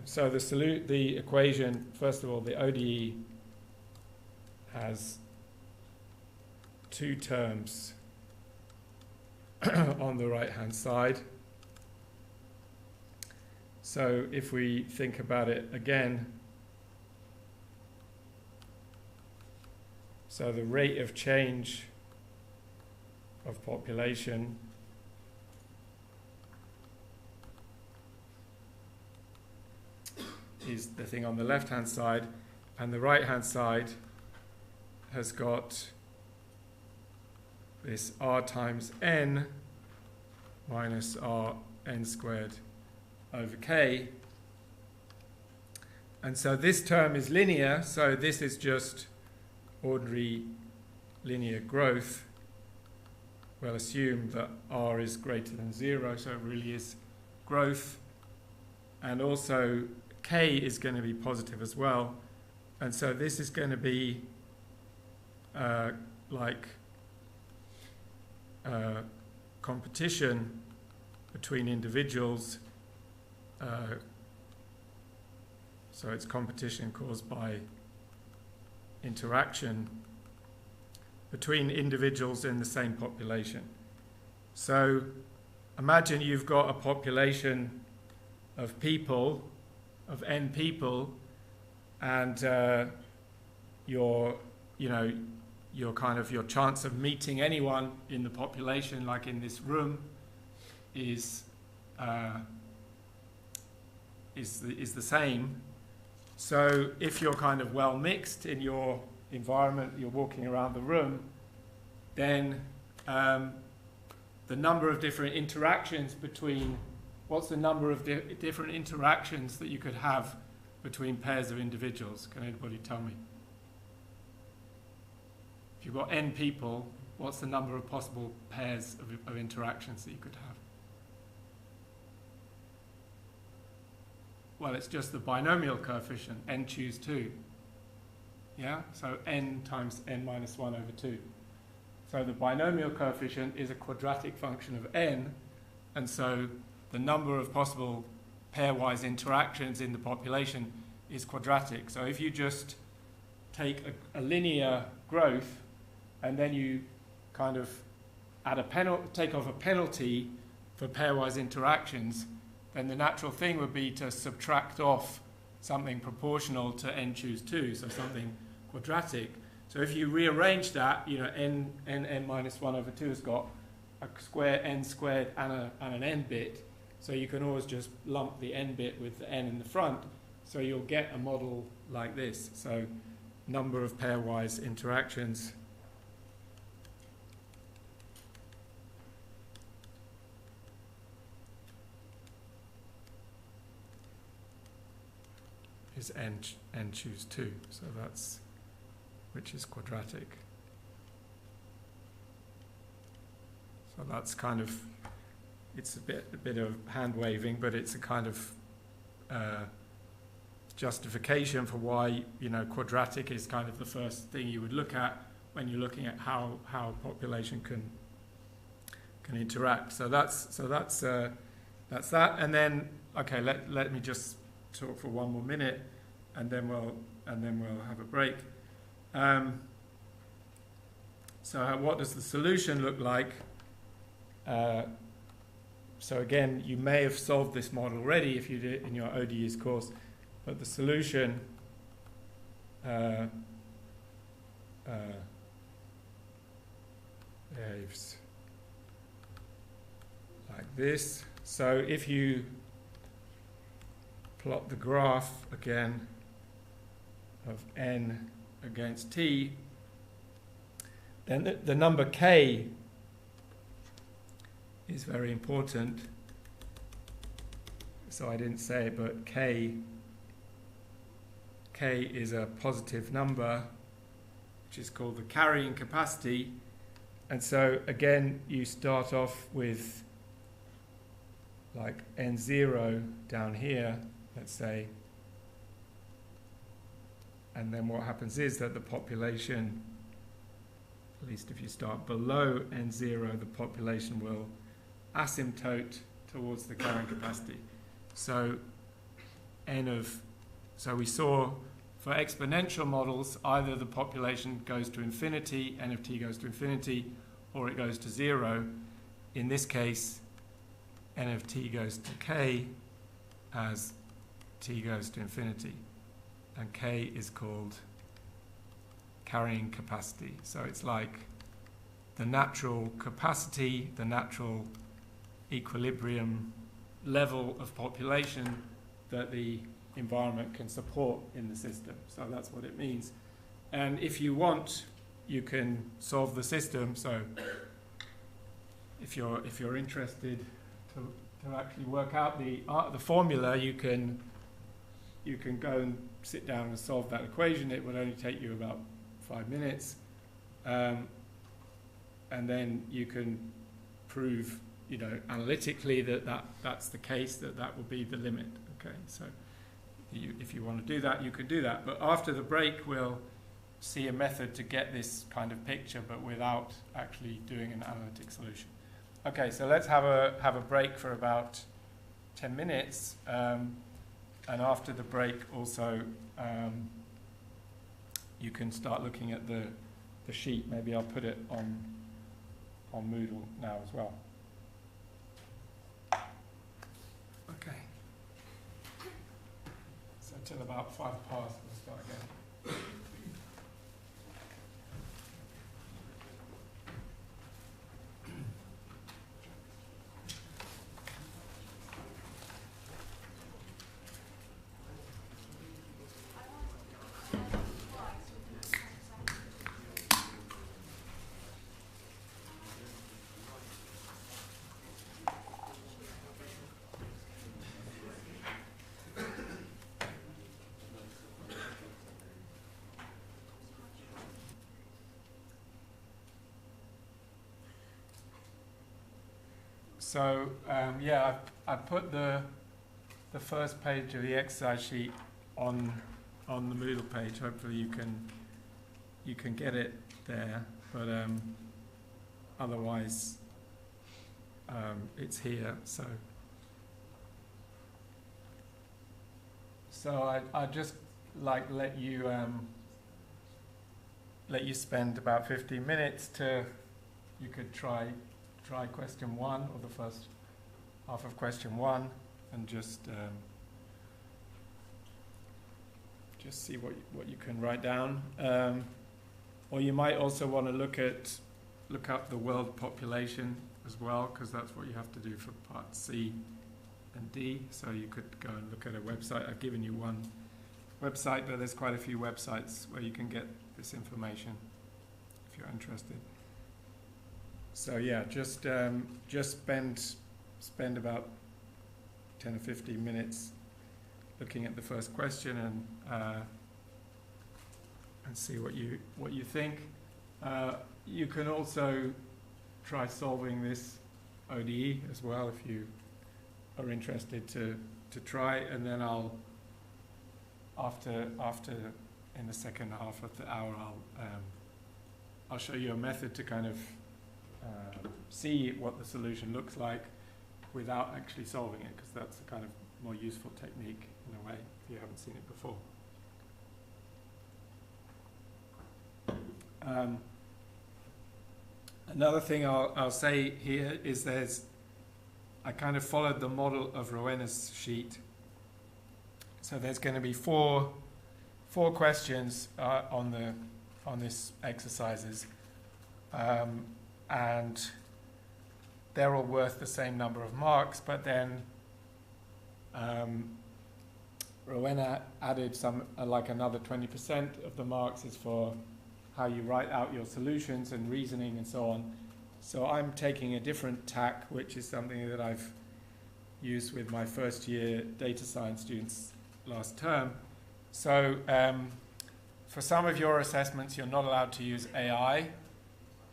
So the equation, first of all, the ODE has two terms on the right-hand side. So if we think about it again, so the rate of change of population is the thing on the left-hand side, and the right-hand side has got this r times n minus r n squared over k. And so this term is linear, so this is just ordinary linear growth. We'll assume that r is greater than 0, so it really is growth. And also k is going to be positive as well. And so this is going to be like competition between individuals. So it's competition caused by interaction between individuals in the same population. So imagine you've got a population of people, of n people, and your chance of meeting anyone in the population, like in this room, is the same. So if you're kind of well mixed in your environment, you're walking around the room, then the number of different interactions between, what's the number of different interactions that you could have between pairs of individuals? Can anybody tell me? If you've got n people, what's the number of possible pairs of interactions that you could have? Well, it's just the binomial coefficient, n choose 2. Yeah? So n times n minus 1 over 2. So the binomial coefficient is a quadratic function of n, and so the number of possible pairwise interactions in the population is quadratic. So if you just take a linear growth and then you kind of add take off a penalty for pairwise interactions, then the natural thing would be to subtract off something proportional to n choose 2, so something quadratic. So if you rearrange that, n minus 1 over 2 has got a square n squared and an n bit, so you can always just lump the n bit with the n in the front, so you'll get a model like this. So number of pairwise interactions is n choose 2, so that's, which is quadratic. So that's kind of, it's a bit of hand waving, but it's a kind of justification for why quadratic is kind of the first thing you would look at when you're looking at how population can interact. So that's that. And then let me just talk for one more minute, and then we'll have a break. So what does the solution look like? So again, you may have solved this model already if you did it in your ODEs course, but the solution behaves like this. So if you plot the graph again of n against t, then the number k is very important. So I didn't say it, but k is a positive number, which is called the carrying capacity. And so again, you start off with like n0 down here, let's say, and then what happens is that the population, at least if you start below n0, the population will asymptote towards the carrying capacity. So so we saw for exponential models, either the population goes to infinity, n of t goes to infinity, or it goes to 0. In this case, n of t goes to k as t goes to infinity, and k is called carrying capacity. So it's like the natural capacity, the natural equilibrium level of population that the environment can support in the system. So that's what it means. And if you want, you can solve the system. So if you're interested to actually work out the formula, you can go and sit down and solve that equation. It will only take you about 5 minutes, and then you can prove, analytically that's the case, that will be the limit. Okay, so if you want to do that, you can do that. But after the break, we'll see a method to get this kind of picture, but without actually doing an analytic solution. Okay, so let's have a break for about 10 minutes, and after the break also you can start looking at the sheet. Maybe I'll put it on Moodle now as well. Okay. So till about 5 past we'll start again. So yeah, I put the first page of the exercise sheet on the Moodle page. Hopefully you can get it there, but otherwise it's here. So I just like let you spend about 15 minutes you could try question 1 or the first half of question 1 and just see what you can write down, or you might also want to look up the world population as well, because that's what you have to do for part C and D. So you could go and look at a website. I've given you one website, but there's quite a few websites where you can get this information if you're interested. So yeah, just spend about 10 or 15 minutes looking at the first question and see what you think. You can also try solving this ODE as well if you are interested to try, and then after in the second half of the hour I'll show you a method to kind of see what the solution looks like without actually solving it, because that's a kind of more useful technique in a way if you haven't seen it before. Another thing I'll say here is I kind of followed the model of Rowena's sheet. So there's going to be four questions on this exercises, and they're all worth the same number of marks, but then Rowena added like another 20% of the marks is for how you write out your solutions and reasoning and so on. So I'm taking a different tack, which is something that I've used with my first year data science students last term. So for some of your assessments, you're not allowed to use AI.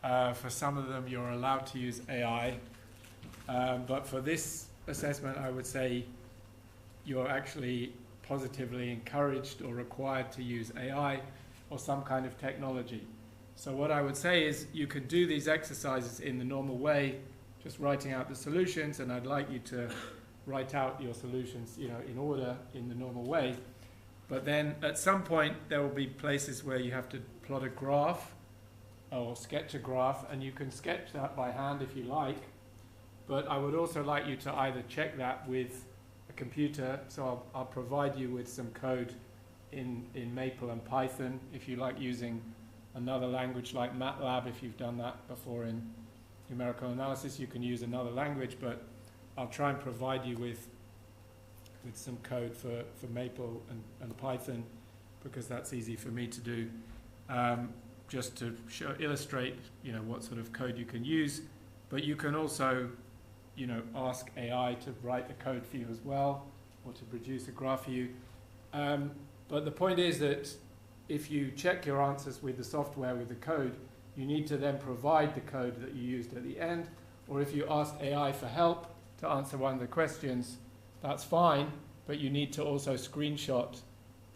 For some of them, you're allowed to use AI. But for this assessment, I would say you're actually positively encouraged or required to use AI or some kind of technology. So what I would say is you could do these exercises in the normal way, just writing out the solutions, and I'd like you to write out your solutions, in order in the normal way. But then at some point there will be places where you have to plot a graph or sketch a graph, and you can sketch that by hand if you like. But I would also like you to either check that with a computer, so I'll provide you with some code in Maple and Python. If you like using another language like MATLAB, if you've done that before in numerical analysis, you can use another language, but I'll try and provide you with some code for Maple and Python, because that's easy for me to do, just to illustrate what sort of code you can use. But you can also ask AI to write the code for you as well, or to produce a graph for you. But the point is that if you check your answers with the software, with the code, you need to then provide the code that you used at the end. Or if you ask AI for help to answer one of the questions, that's fine, but you need to also screenshot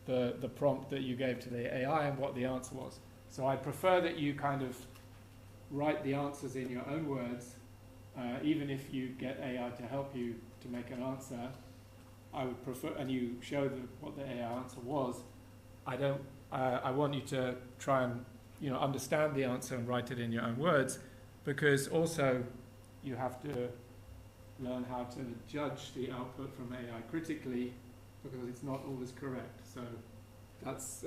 the prompt that you gave to the AI and what the answer was. So I prefer that you kind of write the answers in your own words, even if you get AI to help you to make an answer. I would prefer, and you show what the AI answer was. I want you to try and understand the answer and write it in your own words, because also you have to learn how to judge the output from AI critically, because it's not always correct. So that's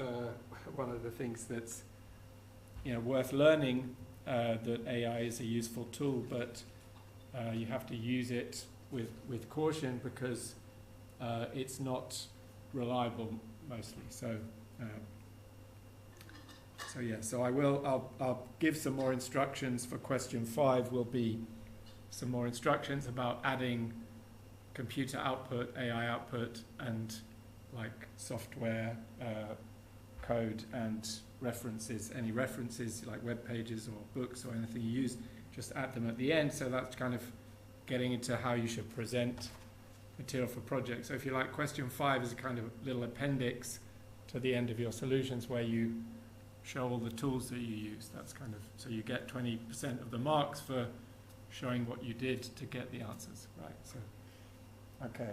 one of the things that's worth learning, that AI is a useful tool, but you have to use it with caution, because it's not reliable mostly. So I'll give some more instructions for question 5. Will be some more instructions about adding computer output, AI output, and like software code and references. Any references like web pages or books or anything you use, just add them at the end. So that's kind of getting into how you should present material for projects. So if you like, question 5 is a kind of little appendix to the end of your solutions where you show all the tools that you use. That's kind of, so you get 20% of the marks for showing what you did to get the answers, right? So, okay.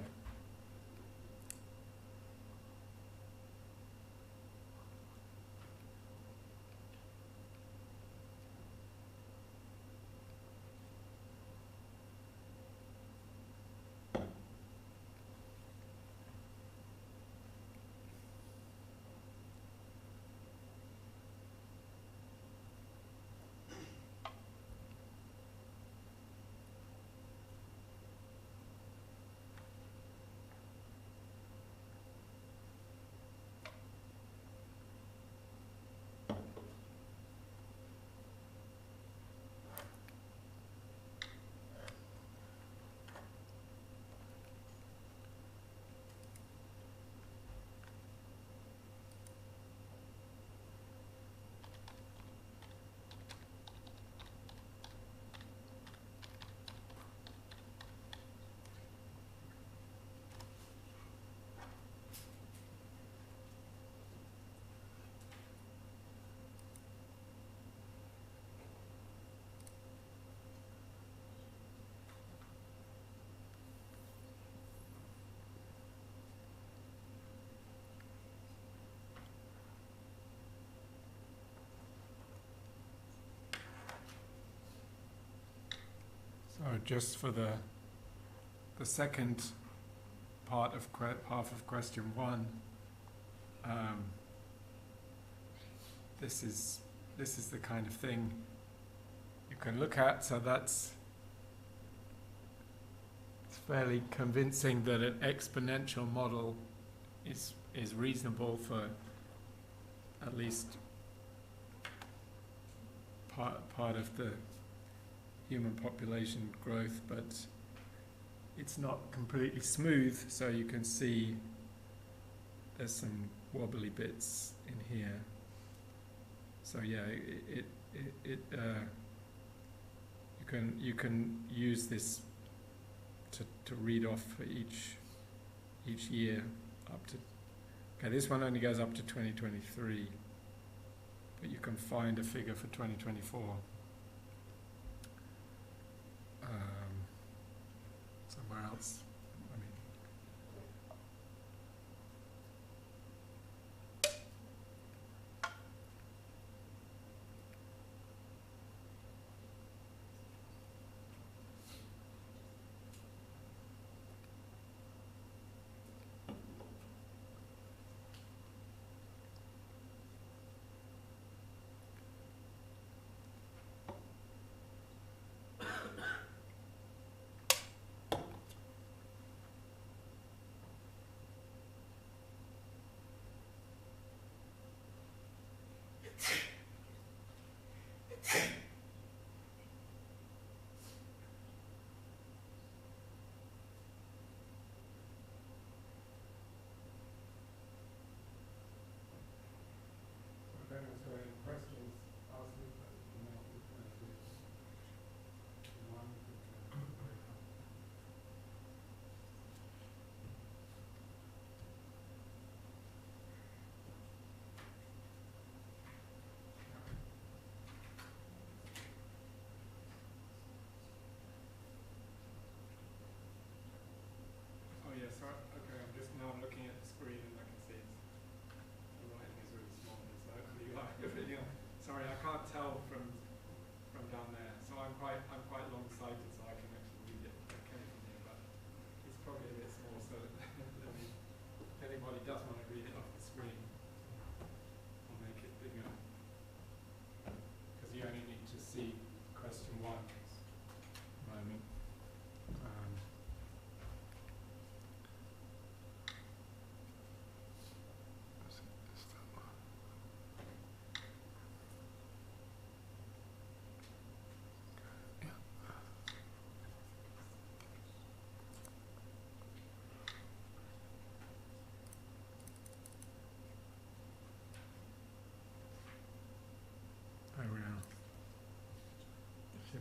So just for the second part of half of question 1, this is the kind of thing you can look at. So it's fairly convincing that an exponential model is reasonable for at least part of the human population growth, but it's not completely smooth, so you can see there's some wobbly bits in here. So yeah, you can use this to read off for each year up to. Okay, this one only goes up to 2023, but you can find a figure for 2024. Somewhere else. I mean,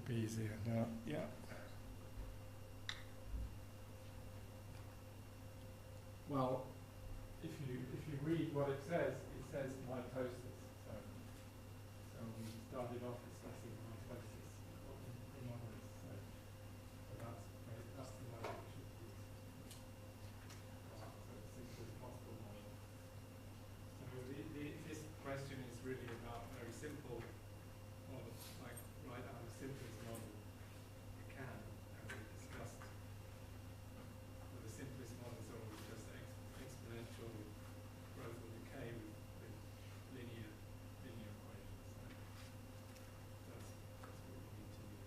be easier now. Yeah. Well, if you read what it says mitosis. So we started off discussing mitosis in others. So that's the model we should use. So as simple as possible model. So this question is really about very simple models, like write out the simplest model you can, as we discussed. But the simplest models are always just exponential growth or decay with linear equations. So that's what we need to use.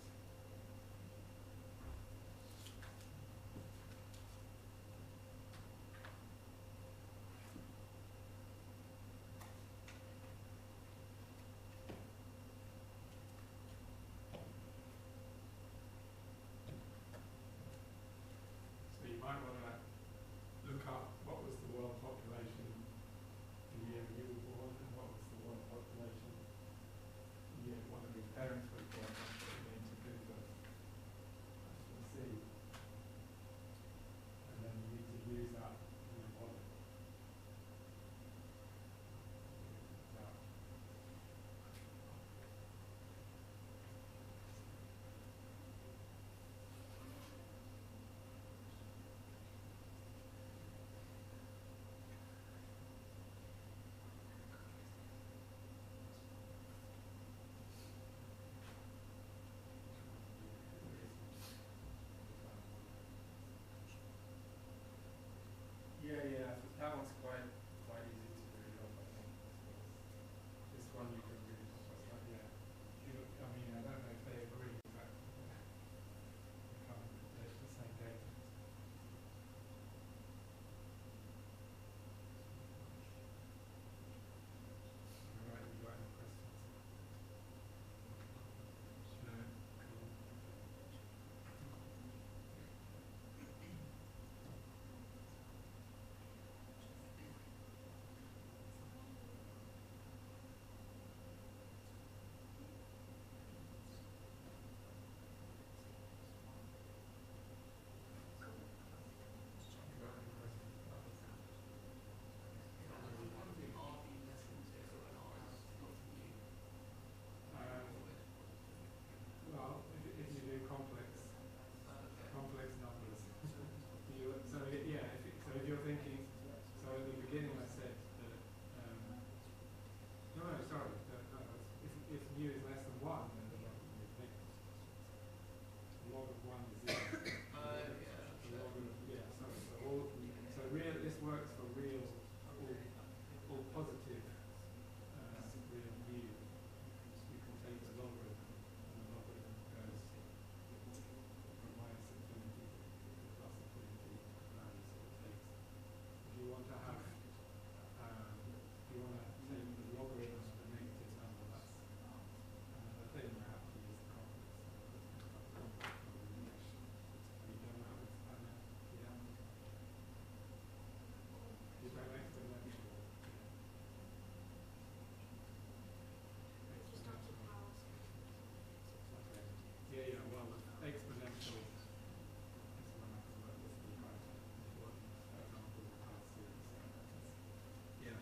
So you might want to look up what was the world population the year you were born, and what was the world population the year one of your parents was born. That's what you're going to do first. That's what you see. And then you need to use that in your model. Yeah, that one's quite easy to read off, I think. This one you can read off. It's like, yeah. I mean, I don't know if they agree, but you can't relate the same data. All right, you got any questions? No? Cool. Well, if you do complex numbers, if you're thinking, so at the beginning I said that, sorry, if mu is less than 1, then the log of mu is negative. The log of 1 is 0. This works for real, all positive real mu. You can take the logarithm, and the logarithm goes from minus infinity to plus infinity values that it takes. If you want to have, if you want to take the logarithm of the negative number, that's another thing. You have to use the complex number. Have you done that with yeah? You've done exponential. Yeah, well, exponential is when I come up with the right example of class series. Yeah.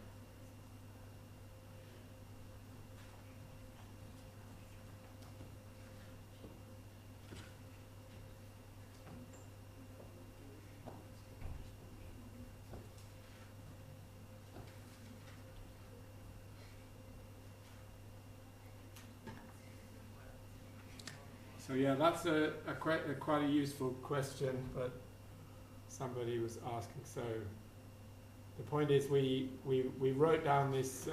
So yeah, that's quite a useful question, but somebody was asking. So the point is, we wrote down this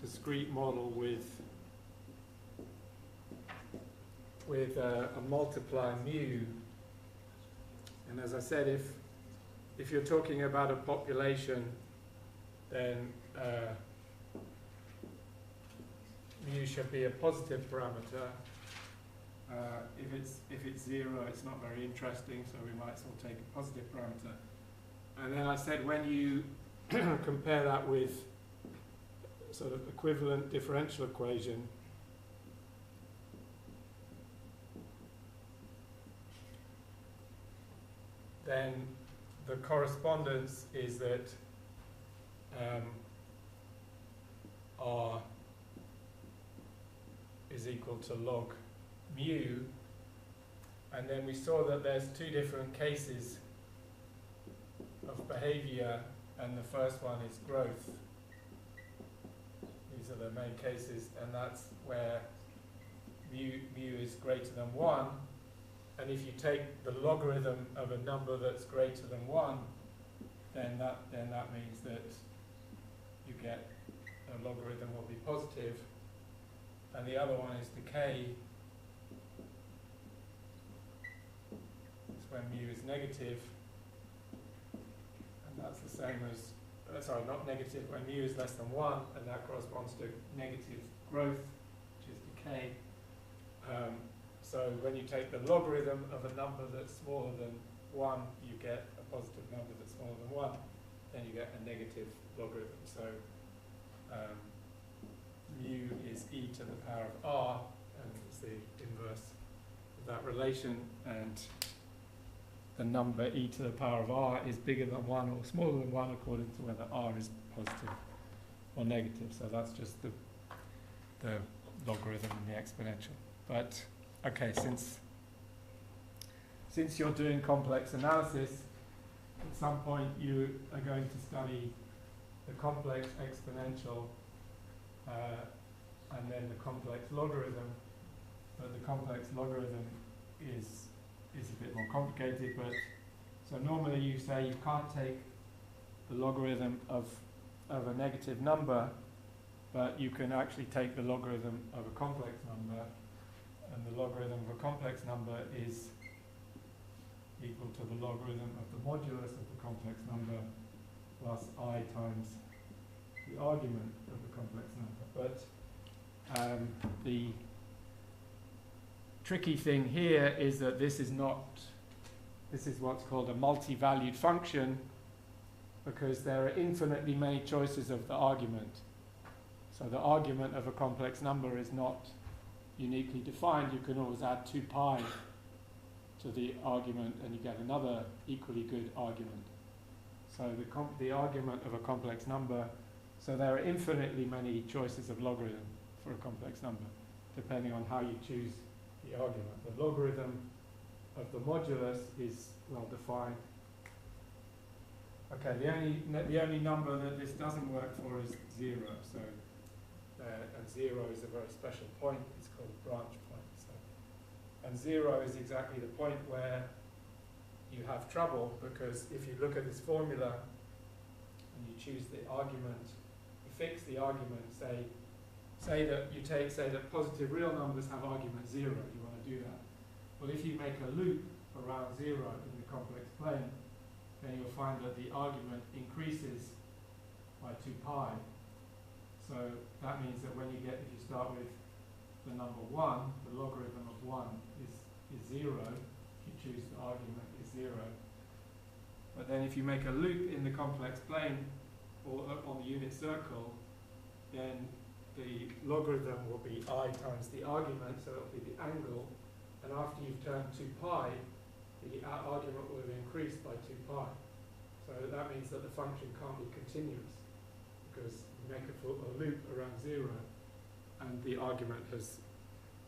discrete model with a multiply mu, and as I said, if you're talking about a population, then mu should be a positive parameter. If it's 0, it's not very interesting, so we might as well take a positive parameter. And then I said when you compare that with sort of equivalent differential equation, then the correspondence is that r is equal to log mu, and then we saw that there's two different cases of behavior, and the first one is growth. These are the main cases, and that's where mu is greater than 1, and if you take the logarithm of a number that's greater than 1, then that means that you get a logarithm will be positive, and the other one is decay. It's when mu is negative, and that's the same as, sorry, not negative, when mu is less than 1, and that corresponds to negative growth, which is decay. So when you take the logarithm of a number that's smaller than 1, you get a positive number that's smaller than 1, then you get a negative logarithm. So mu is e to the power of r, and it's the inverse of that relation, and the number e to the power of r is bigger than 1 or smaller than 1 according to whether r is positive or negative. So that's just the logarithm and the exponential. But okay, since you're doing complex analysis, at some point you are going to study the complex exponential and then the complex logarithm. But the complex logarithm is a bit more complicated. But so normally you say you can't take the logarithm of a negative number, but you can actually take the logarithm of a complex number, and the logarithm of a complex number is equal to the logarithm of the modulus of the complex number plus I times the argument of the complex number. But the tricky thing here is that this is what's called a multi-valued function, because there are infinitely many choices of the argument. So the argument of a complex number is not uniquely defined. You can always add 2 pi to the argument and you get another equally good argument. So the argument of a complex number, so there are infinitely many choices of logarithm for a complex number, depending on how you choose the argument. The logarithm of the modulus is well defined. Okay, the only number that this doesn't work for is 0. So and 0 is a very special point. It's called a branch point. So, and 0 is exactly the point where you have trouble, because if you look at this formula and you choose the argument, you fix the argument, say that positive real numbers have argument 0, you want to do that. Well, if you make a loop around 0 in the complex plane, then you'll find that the argument increases by 2 pi. So that means that if you start with the number 1, the logarithm of 1 is 0. If you choose the argument, is 0. But then if you make a loop in the complex plane or on the unit circle, then the logarithm will be I times the argument, so it'll be the angle. And after you've turned 2 pi, the argument will have increased by 2 pi. So that means that the function can't be continuous, because you make a loop around 0 and the argument has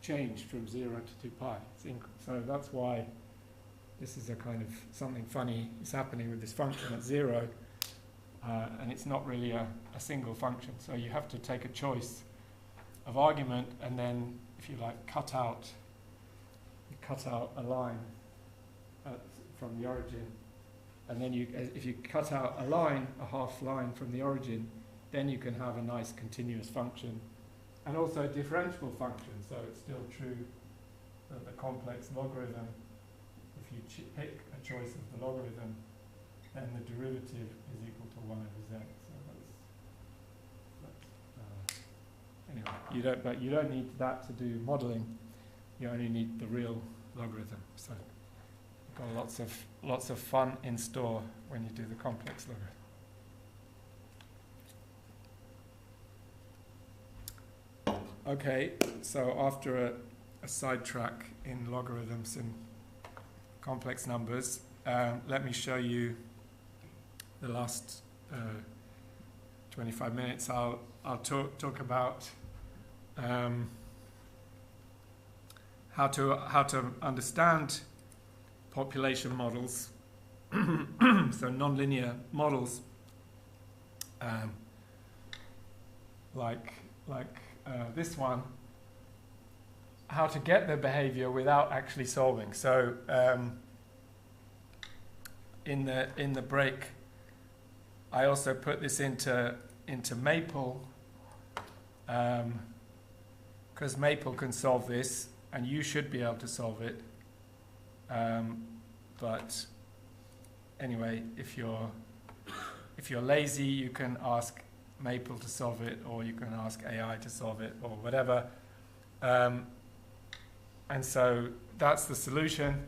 changed from 0 to 2 pi. So that's why this is a kind of something funny is happening with this function at 0, and it's not really a single function. So you have to take a choice of argument, and then if you like cut out a line from the origin, and then if you cut out a line, a half line from the origin, then you can have a nice continuous function, and also a differentiable function. So it's still true that the complex logarithm, if you pick a choice of the logarithm, then the derivative is equal to 1 over z. So anyway, you don't need that to do modeling. You only need the real logarithm. So you've got lots of fun in store when you do the complex logarithm. Okay, so after a sidetrack in logarithms and complex numbers, let me show you the last 25 minutes. I'll talk about how to understand population models, so nonlinear models, like this one. How to get the behavior without actually solving. So in the break, I also put this into Maple, because Maple can solve this, and you should be able to solve it. But anyway, if you're lazy, you can ask Maple to solve it, or you can ask AI to solve it, or whatever. And so that's the solution.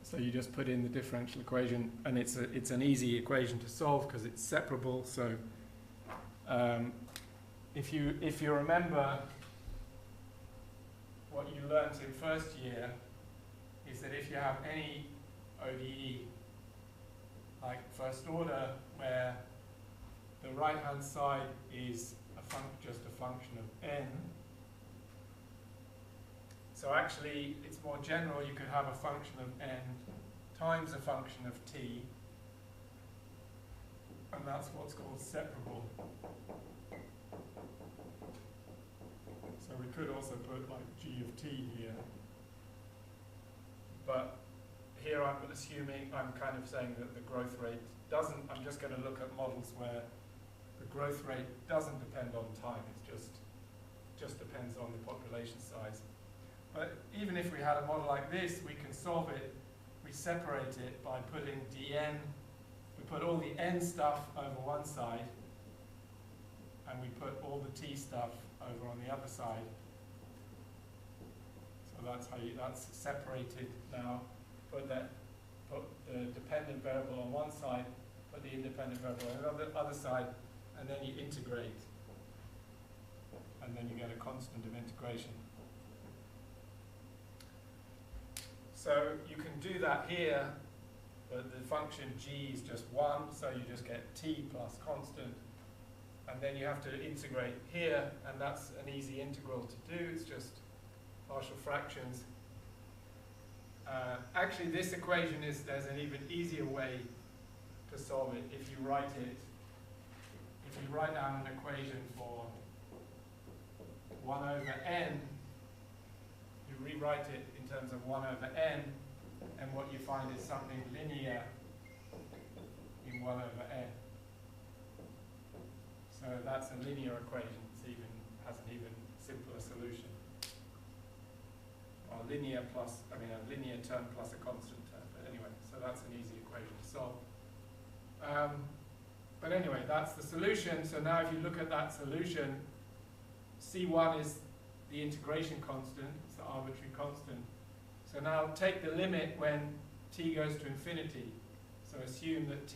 So you just put in the differential equation, and it's an easy equation to solve because it's separable. So if you remember what you learnt in first year, is that if you have any ODE, like first order, where the right hand side is just a function of n. So actually, it's more general. You could have a function of n times a function of t, and that's what's called separable. So we could also put like g of t here, but here I'm assuming, I'm kind of saying that the growth rate doesn't, I'm just going to look at models where the growth rate doesn't depend on time, it's just depends on the population size. But even if we had a model like this, we can solve it. We separate it by putting dn, we put all the n stuff over one side, and we put all the t stuff over on the other side. So that's separated now. Put the dependent variable on one side, put the independent variable on the other side, and then you integrate. And then you get a constant of integration. So you can do that here, but the function g is just 1, so you just get t plus constant. And then you have to integrate here, and that's an easy integral to do. It's just partial fractions. Actually, this equation there's an even easier way to solve it. If you write down an equation for 1 over n, you rewrite it in terms of 1 over n, and what you find is something linear in 1 over n. So that's a linear equation. It has an even simpler solution. Or a linear term plus a constant term. But anyway, so that's an easy equation to solve. But anyway, that's the solution. So now if you look at that solution, C1 is the integration constant. It's the arbitrary constant. So now take the limit when t goes to infinity. So assume that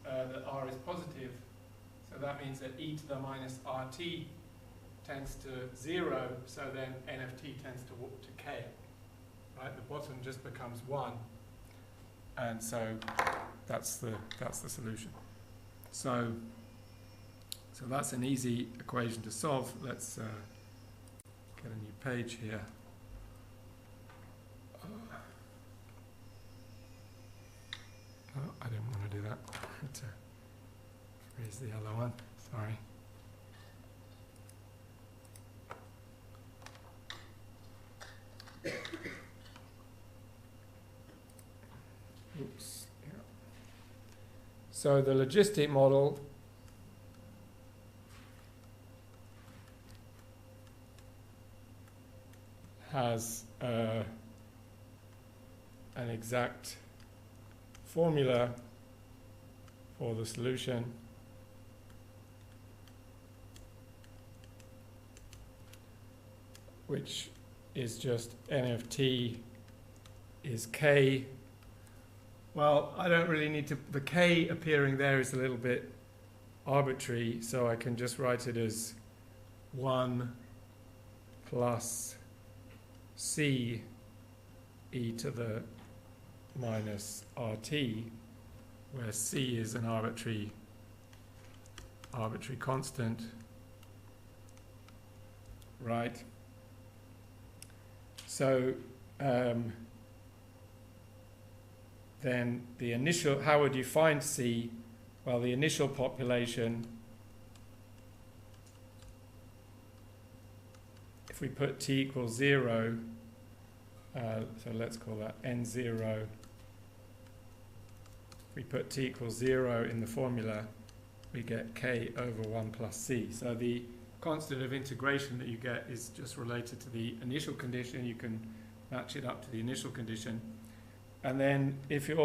that r is positive. So that means that e to the minus rt tends to 0. So then n of t tends to k. Right, the bottom just becomes 1, and so that's the solution. So that's an easy equation to solve. Let's get a new page here. Oh, I didn't want to do that. I had to freeze the other one. Sorry. Oops. Yeah. So the logistic model has an exact formula for the solution, which is just n of t is k. Well, I don't really need to, the k appearing there is a little bit arbitrary, so I can just write it as 1 plus c e to the minus RT, where C is an arbitrary constant, right? So then the initial, how would you find C? Well, the initial population, if we put t equals 0, so let's call that n0. If we put t equals 0 in the formula, we get k over 1 plus c. So the constant of integration that you get is just related to the initial condition. You can match it up to the initial condition. And then if you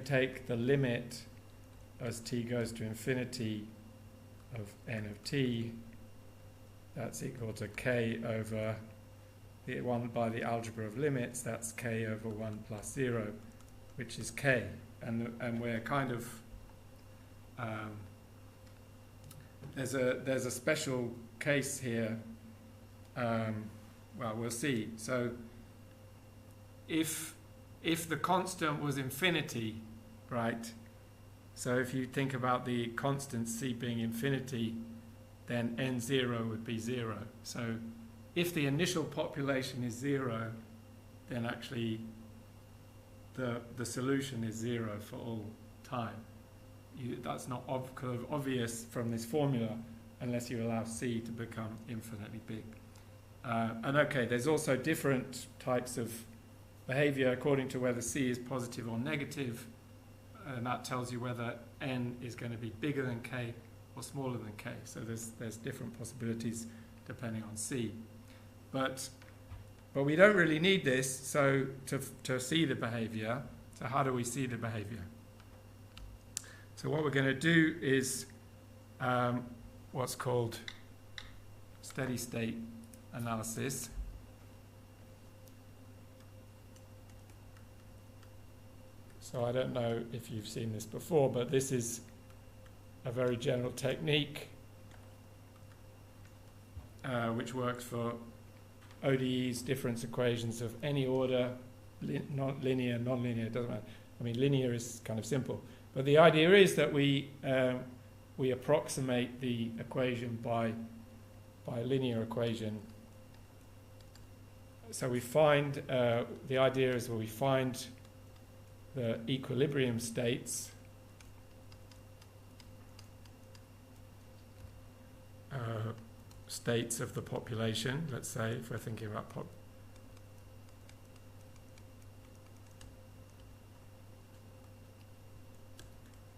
take the limit as t goes to infinity of n of t, that's equal to k over the 1 by the algebra of limits, that's k over 1 plus 0, which is k. And we're kind of, there's a special case here, well, we'll see. So if the constant was infinity, right, so if you think about the constant c being infinity, then n0 would be 0. So if the initial population is 0, then actually the solution is 0 for all time. That's not obvious from this formula unless you allow c to become infinitely big. And okay, there's also different types of behavior according to whether c is positive or negative, and that tells you whether n is going to be bigger than k or smaller than k. So there's different possibilities depending on c. But we don't really need this so to see the behavior. So how do we see the behavior? So what we're going to do is what's called steady state analysis. So I don't know if you've seen this before, but this is a very general technique which works for ODEs, difference equations of any order, linear, non-linear, it doesn't matter. I mean, linear is kind of simple. But the idea is that we approximate the equation by a linear equation. So we find, the idea is where we find the equilibrium states states of the population, let's say, if we're thinking about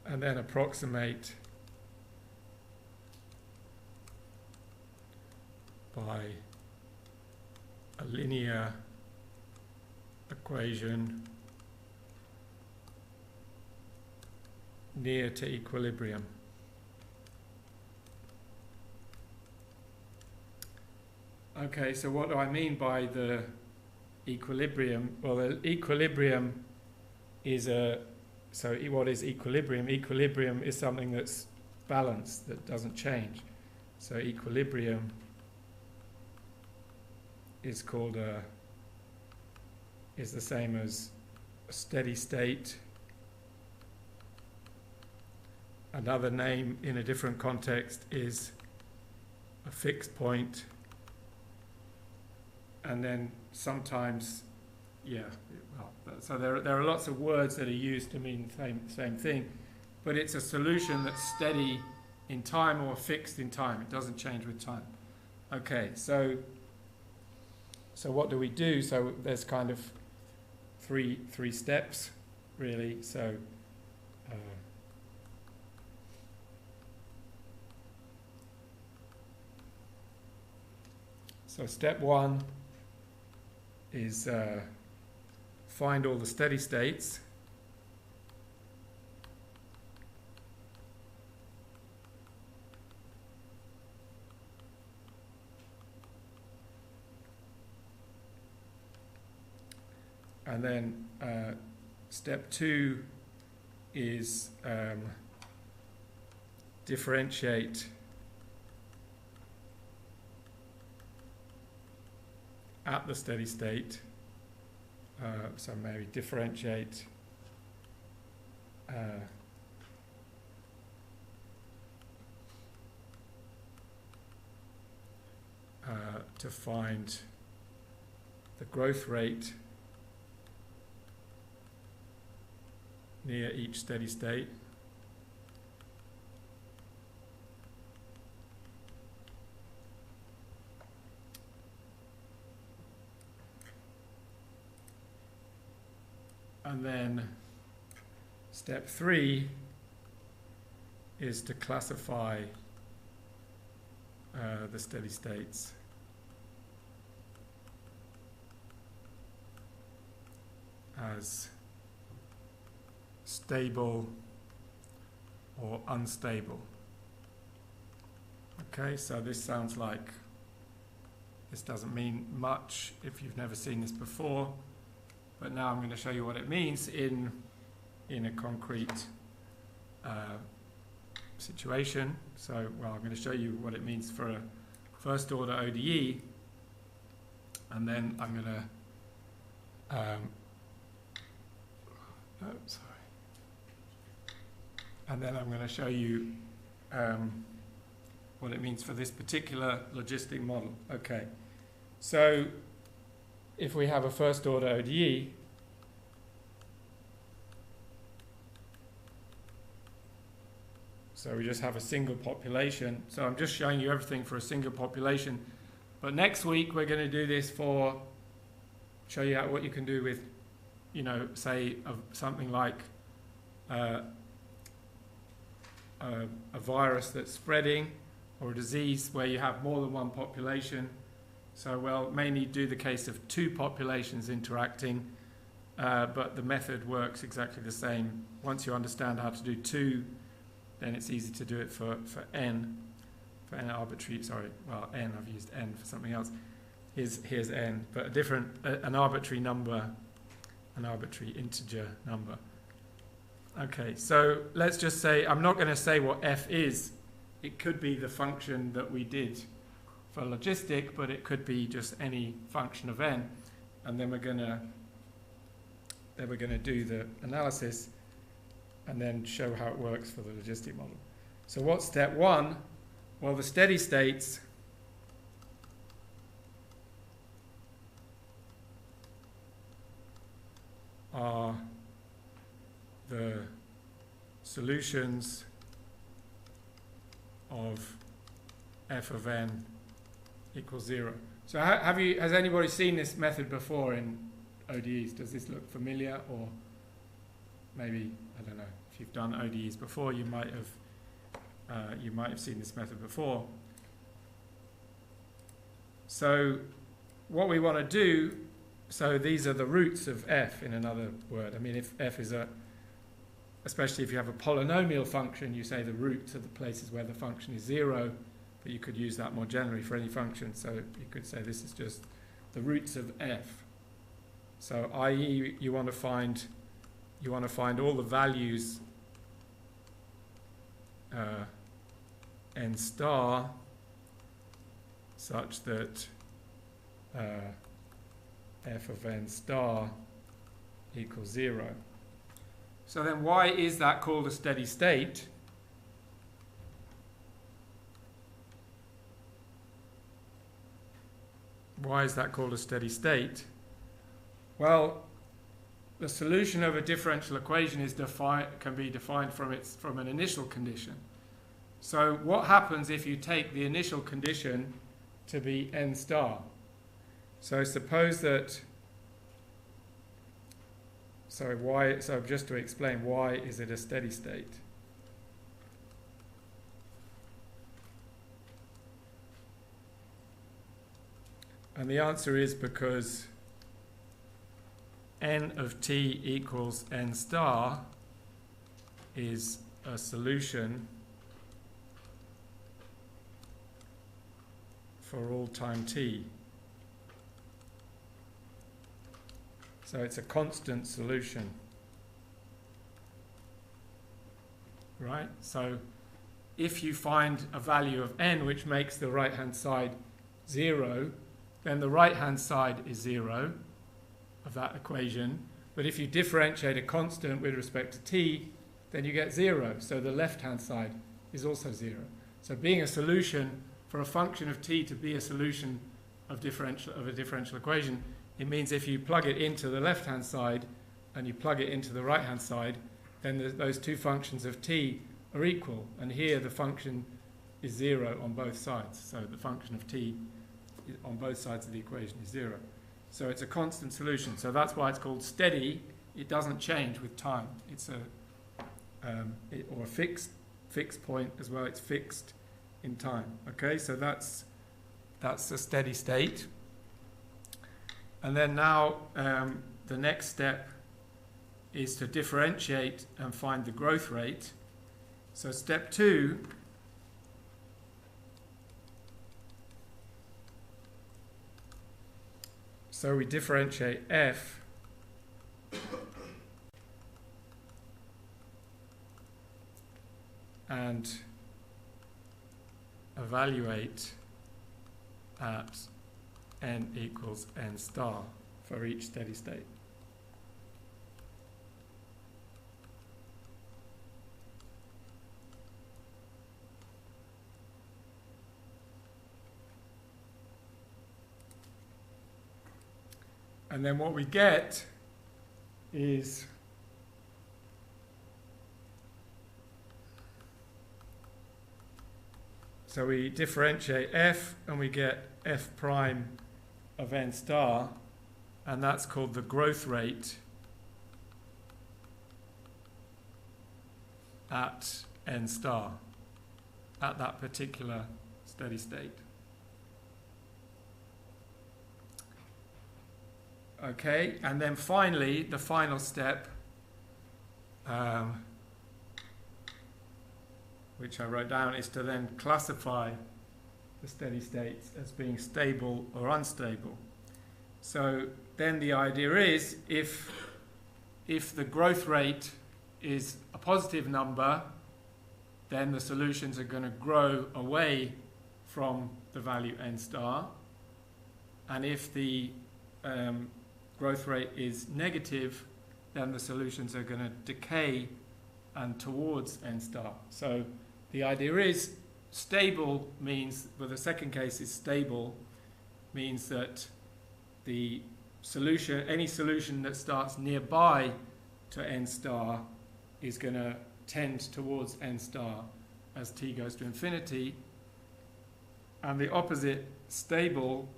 and then approximate by a linear equation near to equilibrium. Okay, so what do I mean by the equilibrium? Well, the equilibrium is so what is equilibrium? Equilibrium is something that's balanced, that doesn't change. So equilibrium is is the same as a steady state. Another name in a different context is a fixed point. And then sometimes, so there are lots of words that are used to mean the same thing, but it's a solution that's steady in time or fixed in time. It doesn't change with time. Okay, so what do we do? So there's kind of three steps, really. So step one is find all the steady states. And then step two is differentiate at the steady state so maybe differentiate to find the growth rate near each steady state. And then step 3 is to classify the steady states as stable or unstable. Okay, so this sounds like this doesn't mean much if you've never seen this before, but now I'm going to show you what it means in a concrete situation. So, well, I'm going to show you what it means for a first order ODE, and then I'm going to and then I'm going to show you what it means for this particular logistic model. Okay, so if we have a first order ODE, so we just have a single population. So I'm just showing you everything for a single population. But next week we're going to do this for, show you what you can do with, you know, say something like a virus that's spreading, or a disease where you have more than one population. So we'll mainly do the case of 2 populations interacting, but the method works exactly the same. Once you understand how to do 2, then it's easy to do it for n arbitrary, sorry, well, n, I've used n for something else. Here's n, but a different, an arbitrary number, an arbitrary integer number. Okay, so let's just say, I'm not going to say what f is. It could be the function that we did for logistic, but it could be just any function of n, and then we're going to do the analysis and then show how it works for the logistic model. So what's step 1? Well, the steady states are the solutions of f of n equals 0. So has anybody seen this method before in ODEs? Does this look familiar? Or maybe, I don't know, if you've done ODEs before, you might have seen this method before. So what we want to do, so these are the roots of f, in another word. I mean, if f is especially if you have a polynomial function, you say the roots are the places where the function is 0, but you could use that more generally for any function. So you could say this is just the roots of f. So i.e. you want to find all the values n star such that f of n star equals 0. So then why is that called a steady state? Why is that called a steady state? Well, the solution of a differential equation can be defined from an initial condition. So what happens if you take the initial condition to be n star? So suppose that, so just to explain, why is it a steady state? And the answer is because n of t equals n star is a solution for all time t. So it's a constant solution, right? So if you find a value of n which makes the right hand side 0, then the right hand side is 0, of that equation. But if you differentiate a constant with respect to t, then you get 0. So the left-hand side is also 0. So being a solution for a function of t to be a solution of a differential equation, it means if you plug it into the left-hand side and you plug it into the right-hand side, then those two functions of t are equal. And here the function is 0 on both sides. So the function of t on both sides of the equation is 0. So it's a constant solution. So that's why it's called steady. It doesn't change with time. It's or a fixed point as well. It's fixed in time. Okay, so that's a steady state. And then now the next step is to differentiate and find the growth rate. So step 2, so we differentiate f and evaluate at n equals n star for each steady state. And then what we get is so we differentiate f and we get f prime of n star, and that's called the growth rate at n star at that particular steady state. Okay, and then finally, the final step, which I wrote down, is to then classify the steady states as being stable or unstable. So then the idea is, if the growth rate is a positive number, then the solutions are going to grow away from the value n star. And if the growth rate is negative, then the solutions are going to decay and towards n star. So the idea is stable means, well, the second case is stable, means that the solution, any solution that starts nearby to n star is going to tend towards n star as t goes to infinity, and the opposite, stable,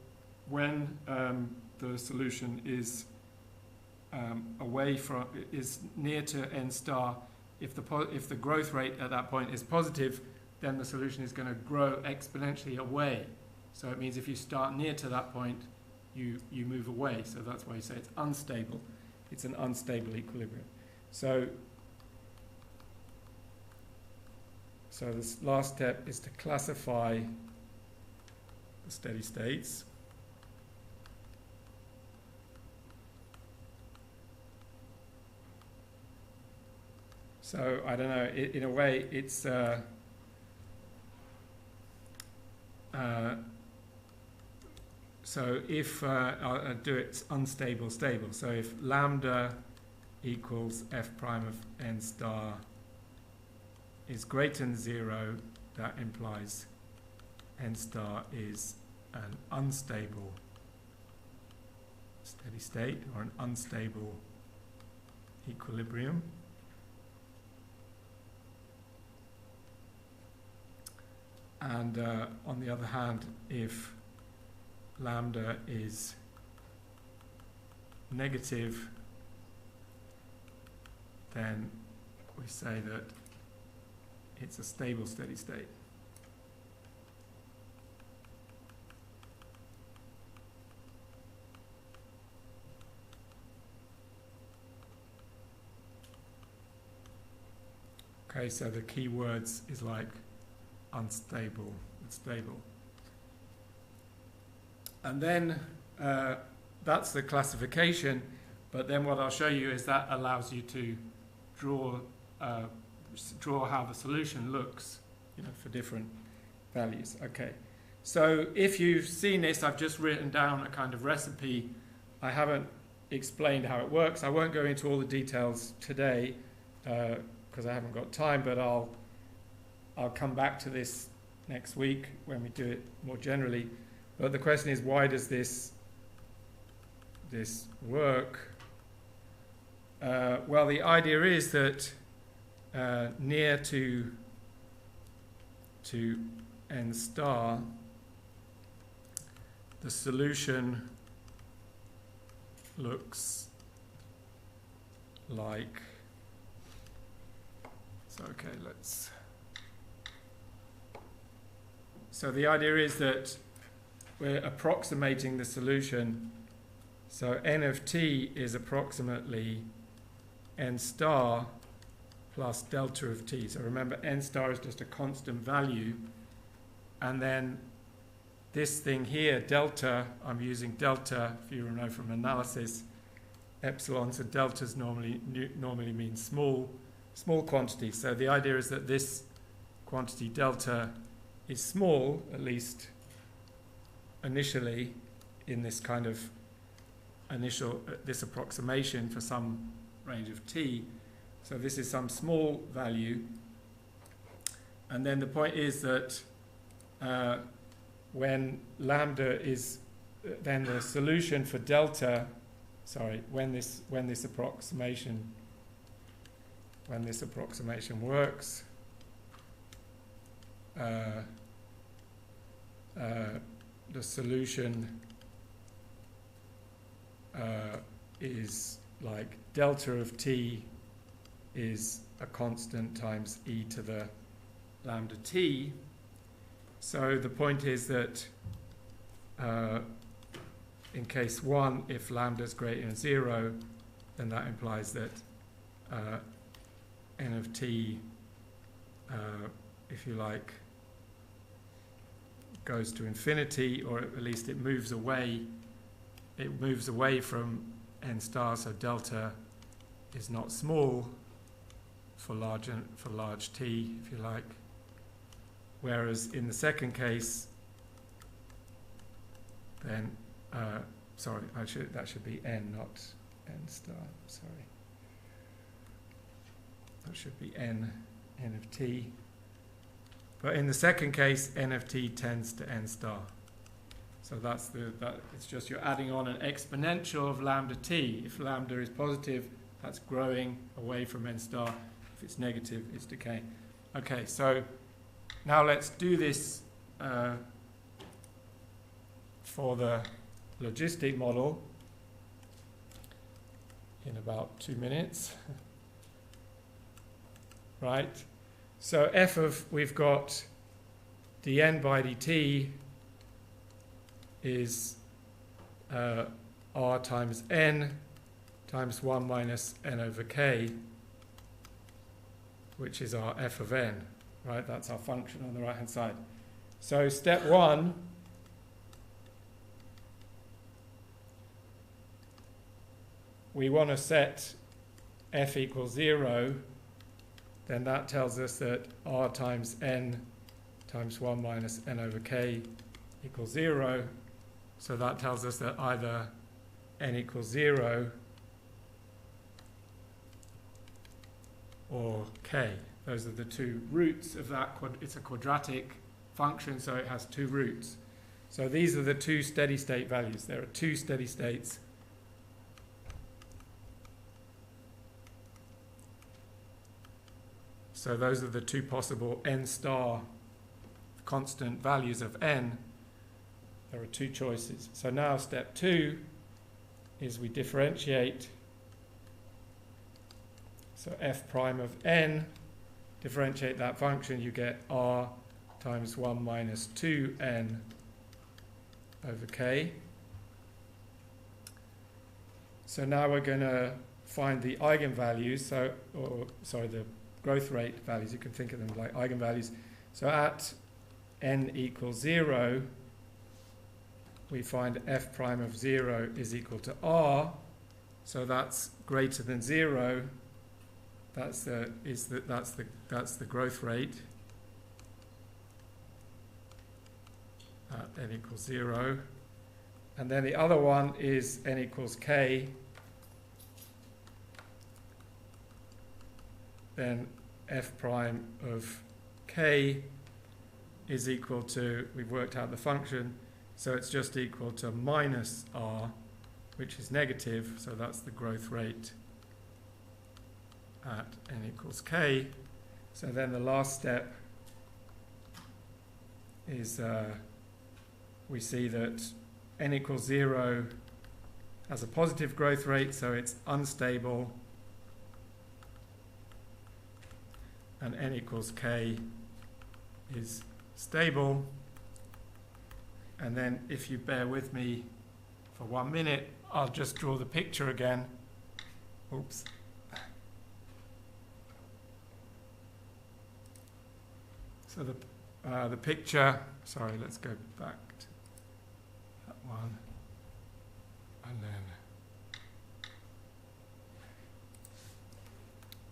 when the solution is is near to n star. If the growth rate at that point is positive, then the solution is going to grow exponentially away. So it means if you start near to that point, you move away. So that's why you say it's unstable. It's an unstable equilibrium. So this last step is to classify the steady states. So I don't know, in a way it's so if I'll do it unstable, stable. So if lambda equals f prime of n star is greater than 0, that implies n star is an unstable steady state or an unstable equilibrium. And on the other hand, if lambda is negative, then we say that it's a stable steady state. Okay, so the key words is like unstable and stable. And then that's the classification, but then what I'll show you is that allows you to draw how the solution looks, for different values. Okay, so if you've seen this, I've just written down a kind of recipe. I haven't explained how it works. I won't go into all the details today because I haven't got time, but I'll come back to this next week when we do it more generally. But the question is, why does this work? Well, the idea is that near to n star, the solution looks like, so the idea is that we're approximating the solution. So n of t is approximately n star plus delta of t. So remember, n star is just a constant value. And then this thing here, delta, I'm using delta, if you know from analysis, epsilon, so deltas normally mean small quantity. So the idea is that this quantity delta is small, at least initially, in this kind of this approximation for some range of t. So this is some small value. And then the point is that when lambda is, then the solution for delta, when this approximation works, the solution is like delta of t is a constant times e to the lambda t. So the point is that in case 1, if lambda is greater than 0, then that implies that n of t, if you like, goes to infinity, or at least it moves away from n star, so delta is not small for large t, if you like. Whereas in the second case, then that should be n, not n star. Sorry, that should be n of t. But in the second case, n of t tends to n star. So it's just you're adding on an exponential of lambda t. If lambda is positive, that's growing away from n star. If it's negative, it's decaying. Okay, so now let's do this for the logistic model in about 2 minutes. Right? So we've got dn by dt is r times n times 1 minus n over k, which is our f of n, right? That's our function on the right-hand side. So step 1, we want to set f equals 0, then that tells us that r times n times 1 minus n over k equals 0. So that tells us that either n equals 0 or k. Those are the two roots of that. It's a quadratic function, so it has two roots. So these are the two steady state values. There are two steady states. So those are the two possible n star constant values of n. There are two choices. So now step 2 is we differentiate. So f prime of n, differentiate that function, you get r times 1 minus 2n over k. So now we're going to find the eigenvalues, the growth rate values. You can think of them like eigenvalues. So at n equals 0, we find f prime of 0 is equal to r. So that's greater than 0. That's the growth rate at n equals 0. And then the other one is n equals k. then f prime of k is equal to, we've worked out the function, so it's just equal to minus r, which is negative, so that's the growth rate at n equals k. So then the last step is we see that n equals 0 has a positive growth rate, so it's unstable, and n equals k is stable. And then if you bear with me for 1 minute, I'll just draw the picture again. Oops. So the picture, sorry, let's go back to that one. And then,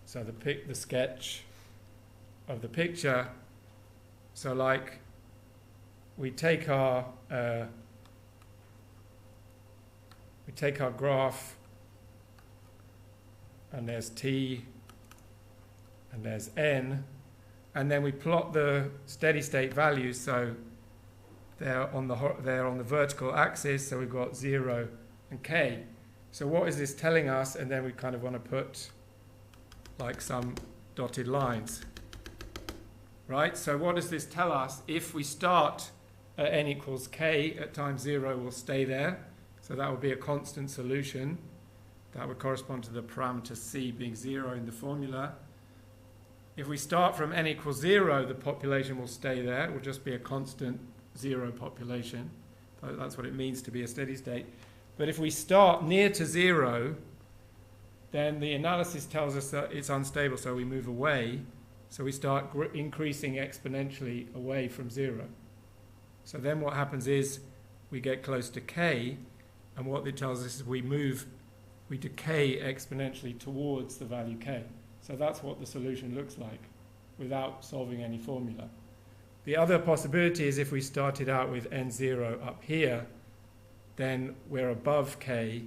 so the sketch of the picture. So like, we take our graph, and there's t, and there's n, and then we plot the steady state values. So they're on the vertical axis. So we've got 0 and k. So what is this telling us? And then we kind of want to put like some dotted lines, right? So what does this tell us? If we start at n equals k at time 0, we'll stay there. So that would be a constant solution. That would correspond to the parameter c being 0 in the formula. If we start from n equals 0, the population will stay there. It will just be a constant 0 population. That's what it means to be a steady state. But if we start near to 0, then the analysis tells us that it's unstable, so we move away. So we start increasing exponentially away from 0. So then what happens is we get close to k, and what it tells us is we decay exponentially towards the value k. So that's what the solution looks like without solving any formula. The other possibility is if we started out with n0 up here, then we're above k,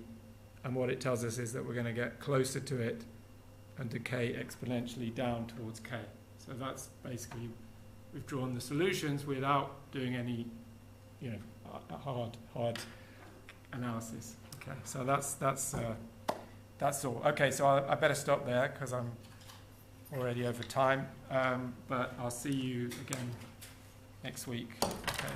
and what it tells us is that we're going to get closer to it and decay exponentially down towards k. So that's basically, we've drawn the solutions without doing any, hard analysis. Okay, so that's all. Okay, so I better stop there because I'm already over time. But I'll see you again next week. Okay.